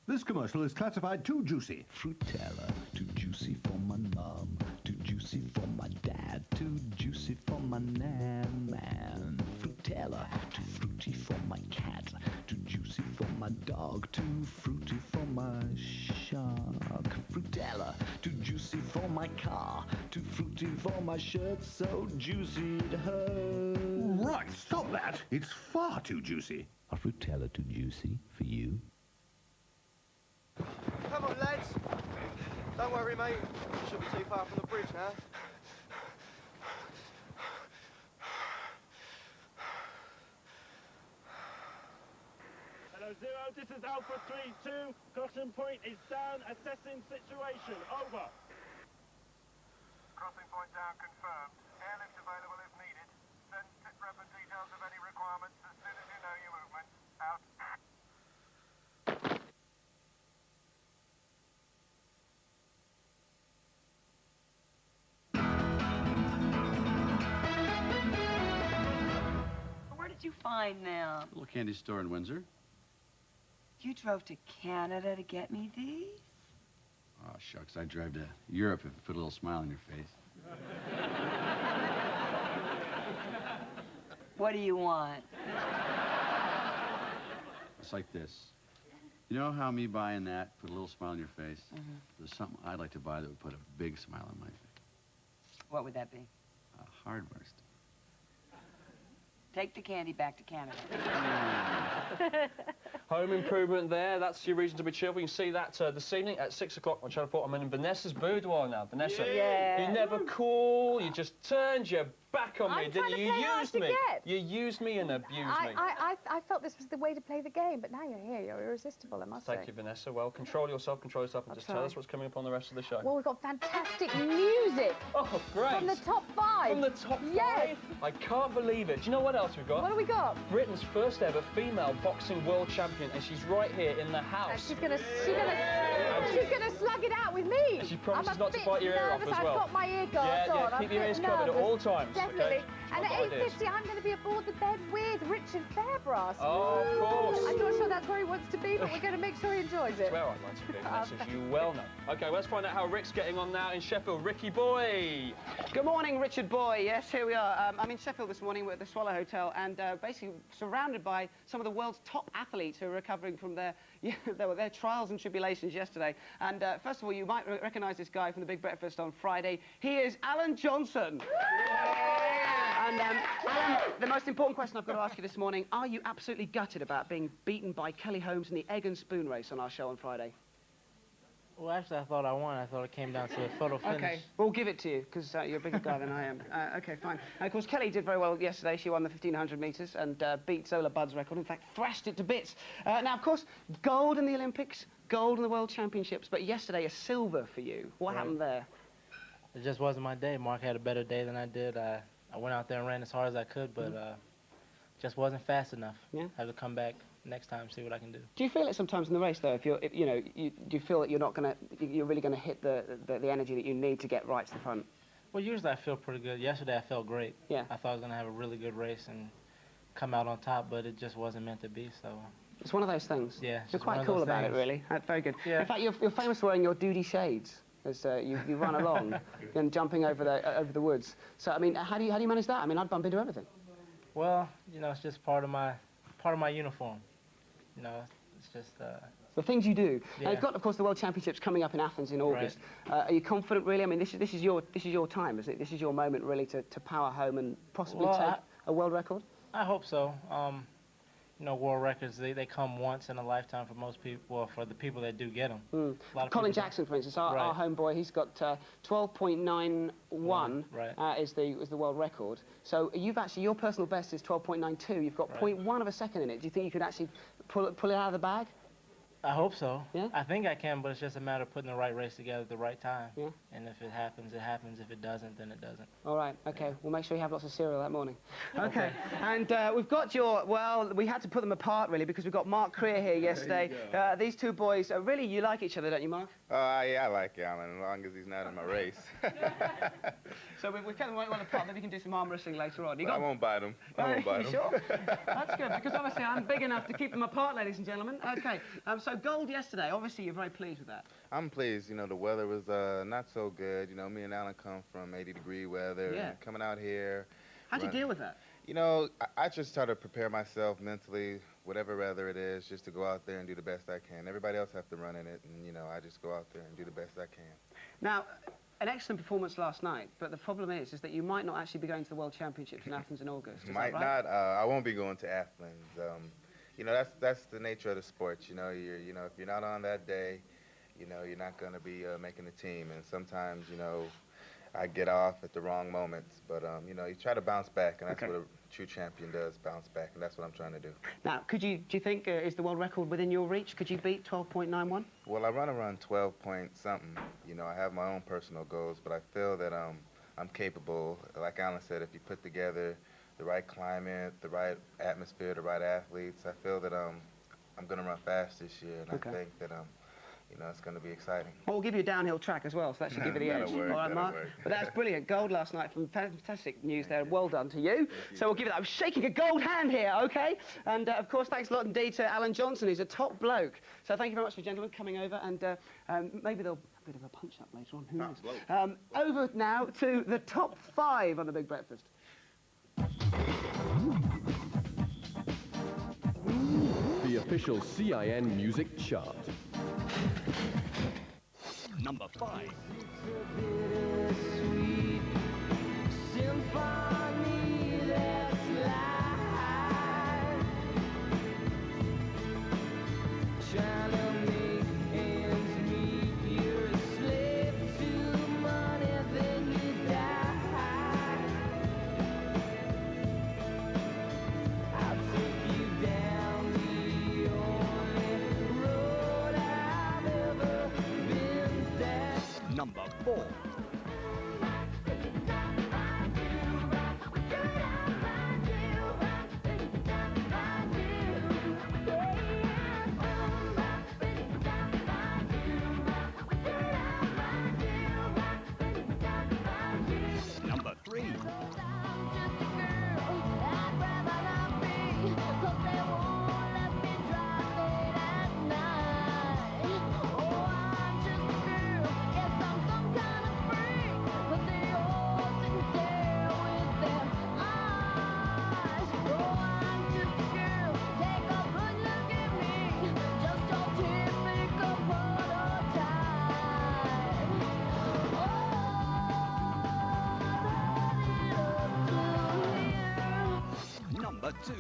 This commercial is classified too juicy. Frutella, too juicy for my mom, too juicy for my dad, too juicy for my man. Frutella, too fruity for my cat, too juicy for my dog, too fruity for my shark. Frutella, too juicy for my car, too fruity for my shirt, so juicy it hurts. Right, stop that. It's far too juicy. Are Frutella too juicy for you? Come on, lads. Don't worry, mate. Should be too far from the bridge now. Hello, Zero. This is Alpha 3-2. Caution point is down. Assessing situation. Over. Crossing point down confirmed. Airlift available if needed. Send sit rep and details of any requirements as soon as you know your movement. Out. Where did you find them? A little candy store in Windsor. You drove to Canada to get me these? Oh, shucks, I drive to Europe if it put a little smile on your face. What do you want? It's like this. You know how me buying that put a little smile on your face? Mhm. There's something I'd like to buy that would put a big smile on my face. What would that be? A hardware store. Take the candy back to Canada. Home improvement there. That's your reason to be cheerful. You can see that this evening at 6 o'clock on Channel 4. I'm in Vanessa's boudoir now. Vanessa, Yeah. you never call. You just turned your back on me, I'm didn't trying you? to play You hard used to me. get. You used me and abused me. I felt this was the way to play the game, but now you're here. You're irresistible, I must say. Thank you, Vanessa. Well, control yourself, and just tell try. us what's coming up on the rest of the show. Well, we've got fantastic music. Oh, great. From the top 5. From the top 5? Yes. I can't believe it. Do you know what else we've got? What do we got? Britain's first ever female boxing world champion, and she's right here in the house. And she's gonna slug it out with me. She promises I'm a not to bit bite your ear off nervous. as well. I've got my ear guards on. Yeah, I'm keep a your bit ears covered at nervous. all times. Definitely. Okay? And at I've got ideas. 8:50, I'm going to be aboard the bed with Richard Fairbrass. Oh, of course. I'm not sure that's where he wants to be, but we're going to make sure he enjoys it. That's where I'd like to be, Vanessa, as you well know. Okay, let's find out how Rick's getting on now in Sheffield. Ricky boy. Good morning, Richard Boy. Yes, here we are. I'm in Sheffield this morning. We're at the Swallow Hotel and basically surrounded by some of the world's top athletes who are recovering from their trials and tribulations yesterday. And first of all, you might recognise this guy from The Big Breakfast on Friday. He is Alan Johnson. And Alan, the most important question I've got to ask you this morning, are you absolutely gutted about being beaten by Kelly Holmes in the egg and spoon race on our show on Friday? Well, actually, I thought I won. I thought it came down to a photo finish. Okay, we'll give it to you, because you're a bigger guy than I am. Okay, fine. And of course, Kelly did very well yesterday. She won the 1,500 metres and beat Zola Budd's record. In fact, thrashed it to bits. Now, of course, gold in the Olympics, gold in the World Championships, but yesterday a silver for you. What happened there? It just wasn't my day. Mark had a better day than I did. I went out there and ran as hard as I could, but just wasn't fast enough. Yeah. I have to come back next time, see what I can do. Do you feel it sometimes in the race, though? Do you feel that you're really gonna hit the energy that you need to get right to the front? Well, usually I feel pretty good. Yesterday I felt great. Yeah. I thought I was gonna have a really good race and come out on top, but it just wasn't meant to be. So. It's one of those things. Yeah. You're quite cool about it, really. Very good. Yeah. In fact, you're famous for wearing your duty shades as you run along and jumping over the woods. So I mean, how do you manage that? I mean, I'd bump into everything. Well, it's just part of my uniform. It's just. The things you do. Yeah. And you've got, of course, the World Championships coming up in Athens in August. Are you confident, really? I mean, this is your time, isn't it? This is your moment, really, to power home and possibly take a world record. I hope so. World records, they come once in a lifetime for most people, well, for the people that do get them. Colin Jackson, for instance, our homeboy, he's got 12.91 is the world record. So your personal best is 12.92. You've got 0.1 of a second in it. Do you think you could actually pull it out of the bag? I hope so. Yeah? I think I can, but it's just a matter of putting the right race together at the right time. Yeah. And if it happens, it happens. If it doesn't, then it doesn't. All right, okay. We'll make sure you have lots of cereal that morning. Okay. And we've got we had to put them apart, really, because we've got Mark Creer here yesterday. These two boys, really, you like each other, don't you, Mark? Yeah, I like Alan, as long as he's not in my race. So we've kept them right apart, then we can do some arm wrestling later on. I won't bite him. I won't bite him. Sure? That's good, because obviously I'm big enough to keep them apart, ladies and gentlemen. Okay, so gold yesterday, obviously you're very pleased with that. I'm pleased. The weather was not so good. Me and Alan come from 80-degree weather. Yeah. And coming out here. How'd you deal with that? I just try to prepare myself mentally, whatever weather it is, just to go out there and do the best I can. Everybody else have to run in it, and, I just go out there and do the best I can. Now, an excellent performance last night, but the problem is that you might not actually be going to the World Championships in Athens in August. Is Might that right? not. I won't be going to Athens. That's the nature of the sport. If you're not on that day, you're not going to be making the team. And sometimes, I get off at the wrong moments. But, you try to bounce back, and that's what a true champion does, bounce back, and that's what I'm trying to do. Now, do you think, is the world record within your reach? Could you beat 12.91? Well, I run around 12 point something. I have my own personal goals, but I feel that I'm capable. Like Alan said, if you put together the right climate, the right atmosphere, the right athletes, I feel that I'm going to run fast this year, and I think that it's going to be exciting. Well, we'll give you a downhill track as well, so that should give you the edge. That'll work, All right, Mark? work. But that's brilliant. Gold last night from fantastic news there. Well done to you. So we'll give it that. I'm shaking a gold hand here, OK? And, of course, thanks a lot indeed to Alan Johnson, who's a top bloke. So thank you very much for gentlemen coming over, and maybe they'll a bit of a punch-up later on. Who knows? Over now to the top 5 on The Big Breakfast. The official CIN music chart. Number 5. number 2.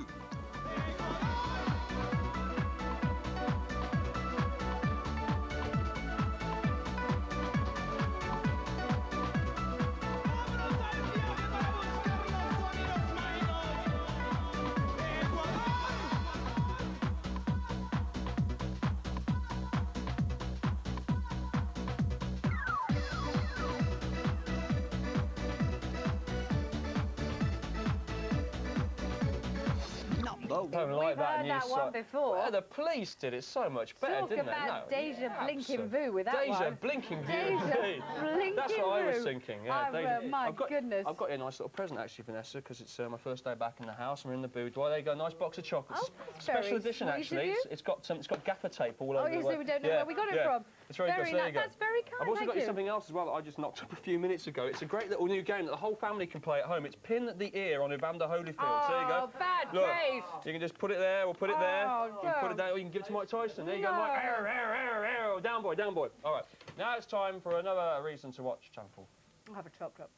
Don't like that heard new that one before. Yeah, the police did it so much better, Talk didn't about they? Deja Blinking Vu with that Deja one. Blinking Vu. Deja indeed. Blinking That's what I was Vu. thinking. Yeah, My goodness. I've got you a nice little present actually, Vanessa, because it's my first day back in the house. We're in the boudoir. There you go, a nice box of chocolates. Oh, that's Special very edition sweet of actually. you. It's got gaffer tape all over. Oh, yes, the way. we don't know where we got it from. It's very good. So there you go. That's very kind. I've also thank got you something else as well that I just knocked up a few minutes ago. It's a great little new game that the whole family can play at home. It's Pin the Ear on Evander Holyfield. Oh, there you go. bad Look, taste. you can just put it there, or put it there. Oh, You can put it down, or you can give it to Mike Tyson. There you go, No. Mike. Arr, arr, arr, arr. Down boy, down boy. All right, now it's time for another reason to watch Channel 4. I'll have a chocolate.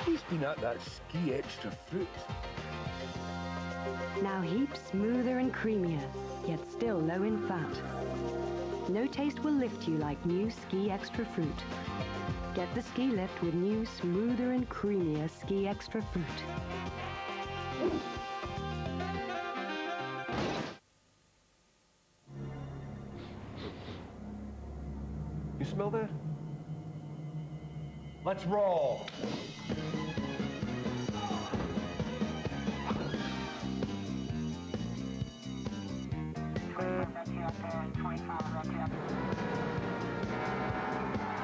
He's been at that ski extra fruit. Now heaped smoother and creamier, yet still low in fat. No taste will lift you like new Ski Extra Fruit. Get the ski lift with new smoother and creamier Ski Extra Fruit. You smell that? Let's roll.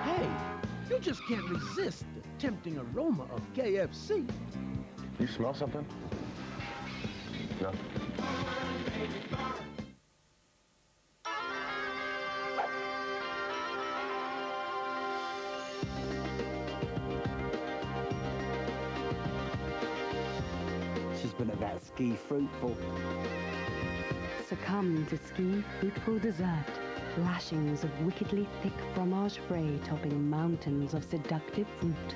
Hey, you just can't resist the tempting aroma of KFC. You smell something? No. She's been at that ski fruitful. Succumb to Ski Fruitful Dessert. Lashings of wickedly thick fromage frais topping mountains of seductive fruit.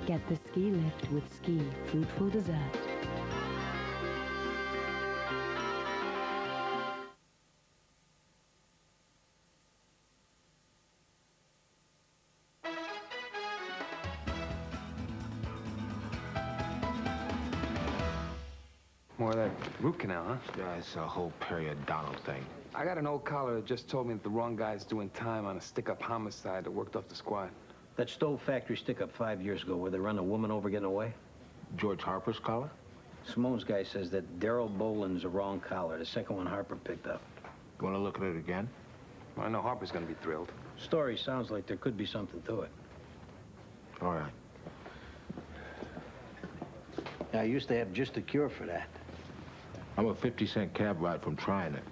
Get the ski lift with Ski Fruitful Dessert. More of that root canal, huh? Yeah, it's a whole periodontal thing. I got an old caller that just told me that the wrong guy's doing time on a stick-up homicide that worked off the squad. That stove factory stick-up 5 years ago where they run a woman over getting away? George Harper's collar? Simone's guy says that Daryl Boland's the wrong collar, the second one Harper picked up. You want to look at it again? Well, I know Harper's gonna be thrilled. Story sounds like there could be something to it. All right. I used to have just a cure for that. I'm a 50-cent cab ride from trying it.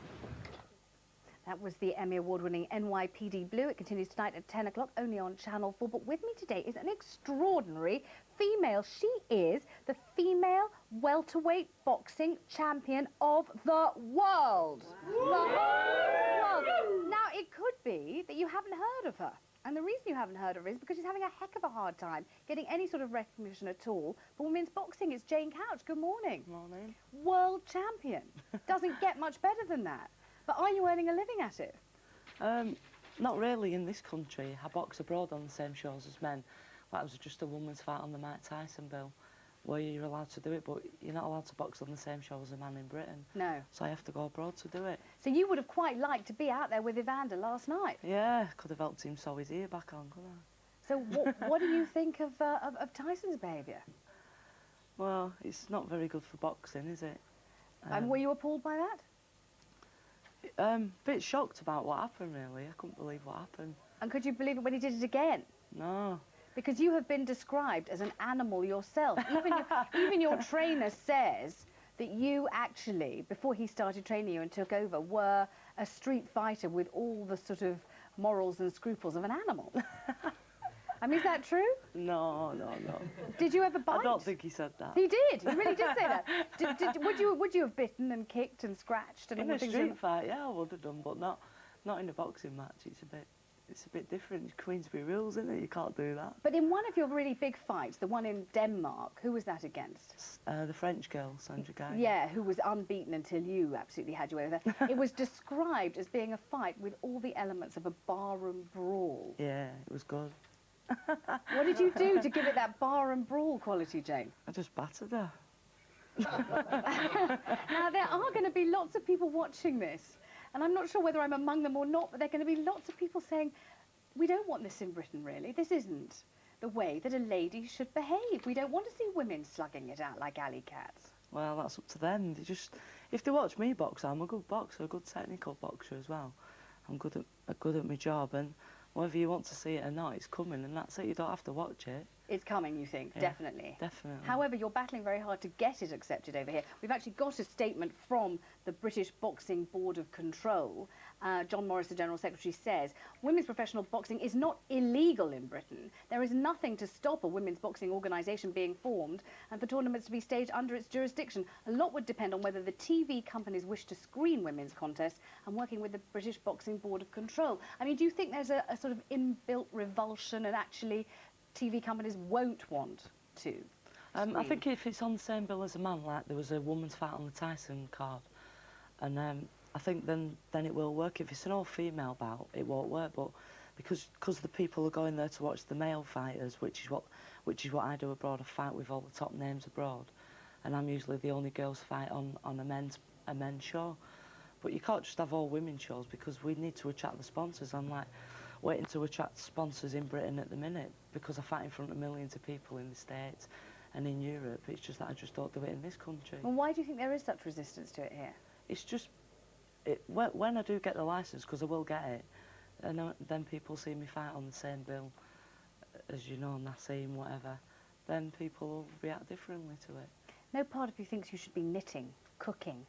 That was the Emmy Award-winning NYPD Blue. It continues tonight at 10 o'clock, only on Channel 4. But with me today is an extraordinary female. She is the female welterweight boxing champion of the world. The whole world. Now, it could be that you haven't heard of her. And the reason you haven't heard of her is because she's having a heck of a hard time getting any sort of recognition at all. For women's boxing, it's Jane Couch. Good morning. Morning. World champion. Doesn't get much better than that. But are you earning a living at it? Not really in this country. I box abroad on the same shows as men. That was just a woman's fight on the Mike Tyson bill, where you're allowed to do it, but you're not allowed to box on the same show as a man in Britain. No. So I have to go abroad to do it. So you would have quite liked to be out there with Evander last night. Yeah, could have helped him sew his ear back on, couldn't I? So what do you think of Tyson's behaviour? Well, it's not very good for boxing, is it? And were you appalled by that? Bit shocked about what happened, really. I couldn't believe what happened. And could you believe it when he did it again? No. Because you have been described as an animal yourself. Even your trainer says that you actually, before he started training you and took over, were a street fighter with all the sort of morals and scruples of an animal. I mean, is that true? No. Did you ever bite? I don't think he said that. He did. He really did say that. Would you have bitten and kicked and scratched and In all a the things? street fight, yeah, I would have done, but not in a boxing match. It's a bit different. Queensberry rules, isn't it? You can't do that. But in one of your really big fights, the one in Denmark, who was that against? The French girl, Sandra Guy. Yeah, who was unbeaten until you absolutely had your way with her. It was described as being a fight with all the elements of a barroom brawl. Yeah, it was good. What did you do to give it that barroom brawl quality, Jane? I just battered her. Now, there are going to be lots of people watching this, and I'm not sure whether I'm among them or not, but there are going to be lots of people saying, we don't want this in Britain, really. This isn't the way that a lady should behave. We don't want to see women slugging it out like alley cats. Well, that's up to them. If they watch me box, I'm a good boxer, a good technical boxer as well. I'm good at my job, and whether you want to see it or not, it's coming, and that's it. You don't have to watch it. It's coming, you think? Yeah, definitely. Definitely. However, you're battling very hard to get it accepted over here. We've actually got a statement from the British Boxing Board of Control. John Morris, the General Secretary, says, women's professional boxing is not illegal in Britain. There is nothing to stop a women's boxing organisation being formed and for tournaments to be staged under its jurisdiction. A lot would depend on whether the TV companies wish to screen women's contests and working with the British Boxing Board of Control. I mean, do you think there's a sort of inbuilt revulsion and actually TV companies won't want to? I think if it's on the same bill as a man, like there was a woman's fight on the Tyson card, and I think then it will work. If it's an all-female bout, it won't work. But because the people are going there to watch the male fighters, which is what I do abroad, I fight with all the top names abroad, and I'm usually the only girls fight on a men's show. But you can't just have all women shows because we need to attract the sponsors. I'm like waiting to attract sponsors in Britain at the minute because I fight in front of millions of people in the States and in Europe. It's just that I just don't do it in this country. Well, why do you think there is such resistance to it here? It's just, when I do get the licence, because I will get it, and then people see me fight on the same bill as, you know, Nassim, whatever, then people will react differently to it. No part of you thinks you should be knitting, cooking,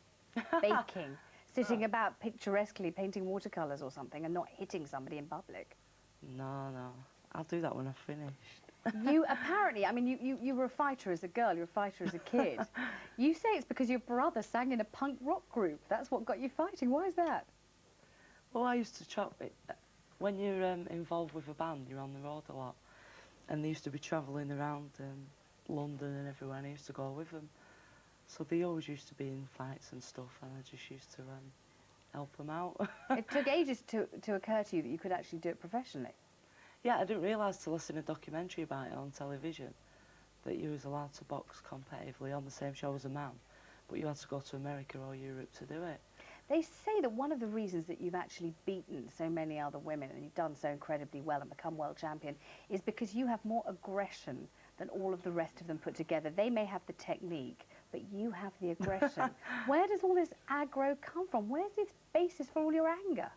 baking, sitting about picturesquely painting watercolours or something and not hitting somebody in public? No. I'll do that when I've finished. You apparently, I mean, you were a fighter as a girl, you were a fighter as a kid. You say it's because your brother sang in a punk rock group. That's what got you fighting. Why is that? Well, I used to chop it. When you're involved with a band, you're on the road a lot. And they used to be travelling around London and everywhere, and I used to go with them. So they always used to be in fights and stuff, and I just used to help them out. It took ages to occur to you that you could actually do it professionally. Yeah, I didn't realise till I seen a documentary about it on television that you was allowed to box competitively on the same show as a man, but you had to go to America or Europe to do it. They say that one of the reasons that you've actually beaten so many other women and you've done so incredibly well and become world champion is because you have more aggression than all of the rest of them put together. They may have the technique, but you have the aggression. Where does all this aggro come from? Where's this basis for all your anger?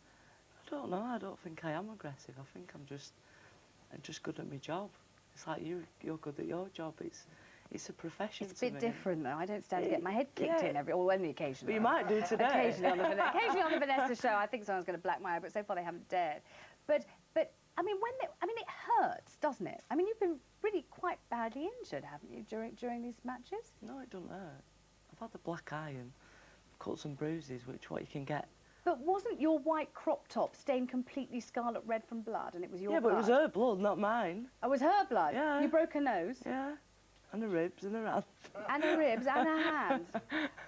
I don't know. I don't think I am aggressive. I think I'm just good at my job. It's like you're good at your job. It's a profession. It's a bit different, though. I don't stand to get my head kicked in only occasionally. But you might do today. Occasionally on the Vanessa show, I think someone's going to black my eye, but so far they haven't dared. But I mean, it hurts, doesn't it? I mean, you've been really quite badly injured, haven't you, during these matches? No, it doesn't hurt. I've had a black eye and cuts and bruises, what you can get. But wasn't your white crop top stained completely scarlet red from blood, and it was your blood? Yeah, but it was her blood, not mine. Oh, it was her blood? Yeah. You broke her nose? Yeah. And the ribs and the hands. And her ribs and her hands.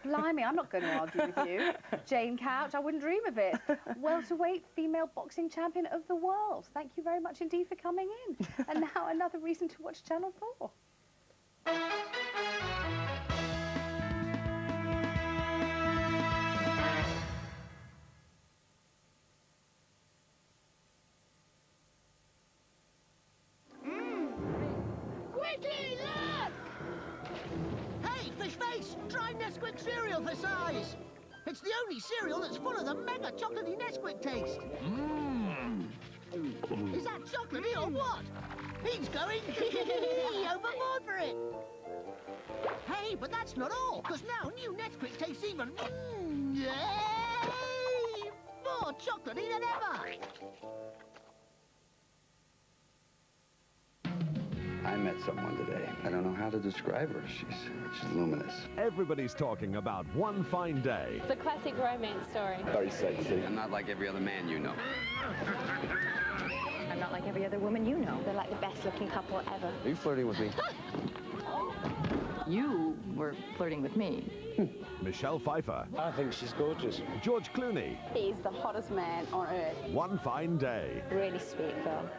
Blimey, I'm not going to argue with you. Jane Couch, I wouldn't dream of it. Welterweight female boxing champion of the world. Thank you very much indeed for coming in. And now another reason to watch Channel 4. Quickly, look! Hey, fish face! Try Nesquik cereal for size! It's the only cereal that's full of the mega chocolatey Nesquik taste. Mmm. Is that chocolatey or what? He's going overboard for it. Hey, but that's not all, because now new Nesquik tastes even more chocolatey than ever. I met someone today. I don't know how to describe her. She's luminous. Everybody's talking about One Fine Day. It's a classic romance story. Very sexy. I'm not like every other man you know. I'm not like every other woman you know. They're like the best looking couple ever. Are you flirting with me? You were flirting with me. Michelle Pfeiffer. I think she's gorgeous. George Clooney. He's the hottest man on earth. One Fine Day. Really sweet girl.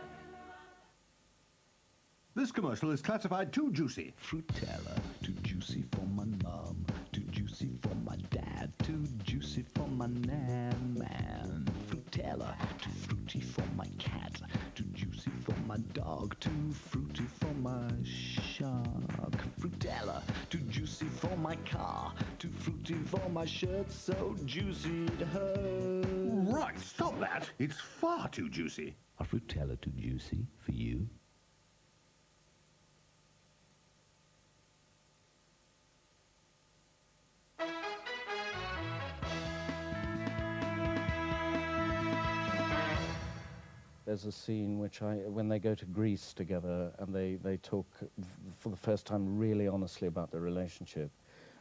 This commercial is classified too juicy. Fruitella, too juicy for my mom, too juicy for my dad, too juicy for my man. Fruitella, too fruity for my cat, too juicy for my dog, too fruity for my shark. Fruitella, too juicy for my car, too fruity for my shirt, so juicy it hurts. Right, stop that. It's far too juicy. Are Fruitella too juicy for you? There's a scene when they go to Greece together and they talk for the first time really honestly about their relationship.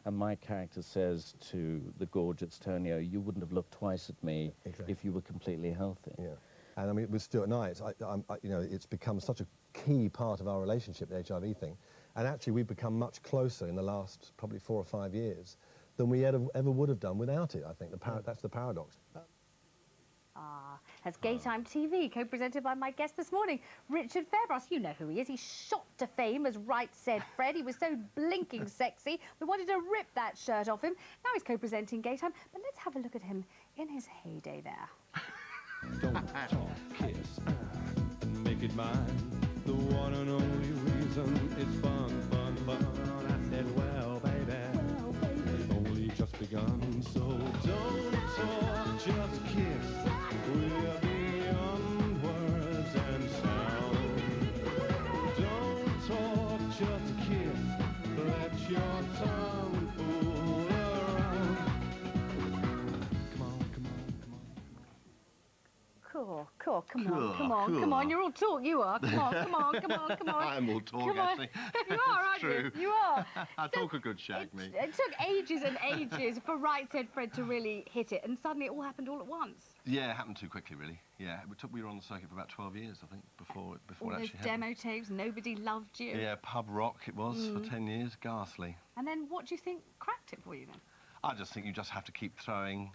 And my character says to the gorgeous Tonio, you wouldn't have looked twice at me if you were completely healthy. Yeah. And I mean, with Stuart Knight, you know, it's become such a key part of our relationship, the HIV thing. And actually, we've become much closer in the last probably 4 or 5 years than we ever would have done without it, I think. That's the paradox. That's Gaytime TV, co-presented by my guest this morning, Richard Fairbrass. You know who he is. He shot to fame, as Right Said Fred. He was so blinking sexy, we wanted to rip that shirt off him. Now he's co-presenting Gaytime, but let's have a look at him in his heyday there. Don't talk, kiss, and make it mine. The one and only reason is fun, fun, fun. I said, well, baby, it's only just begun. So don't talk, just kiss. We're beyond words and sound. Don't talk, just kiss. Let your tongue fool around. Come on, come on, come on. Cool, come on. You're all talk, you are. Come on. I'm all talk, Come on. actually. You are, aren't True. you? You are. I talk a good shag, me. It took ages and ages for Right Said Fred to really hit it, and suddenly it all happened all at once. Yeah, it happened too quickly, really. Yeah, we were on the circuit for about 12 years, I think, before All it those actually happened. demo tapes, nobody loved you. Yeah, pub rock it was for 10 years, ghastly. And then what do you think cracked it for you then? I just think you just have to keep throwing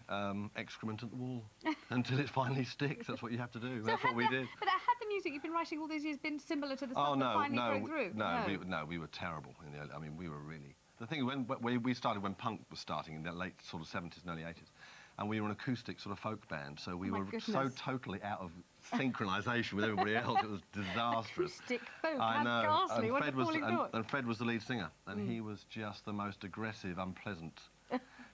excrement at the wall until it finally sticks. That's what you have to do. That's what we did. But had the music you've been writing all these years been similar to the stuff that finally broke through? No, we were terrible. I mean, we were really... The thing, when we started when punk was starting in the late sort of 70s and early 80s, and we were an acoustic sort of folk band, so we were so totally out of synchronisation with everybody else. It was disastrous. Acoustic folk, I know. ghastly. What a falling thought. And Fred was the lead singer, and he was just the most aggressive, unpleasant.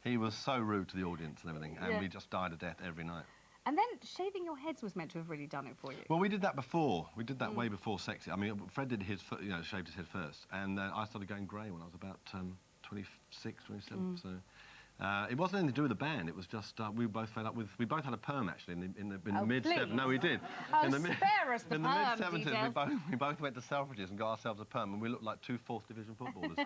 He was so rude to the audience and everything, and we just died a death every night. And then shaving your heads was meant to have really done it for you. Well, we did that before. We did that way before Sexy. I mean, Fred did his, shaved his head first, and I started going grey when I was about 26, 27. So it wasn't anything to do with the band. It was just we were both fed up with. We both had a perm actually in the mid 70s. No, we did. Oh, spare us the in the perm mid 70s, details. we both went to Selfridges and got ourselves a perm, and we looked like 2 4th division footballers.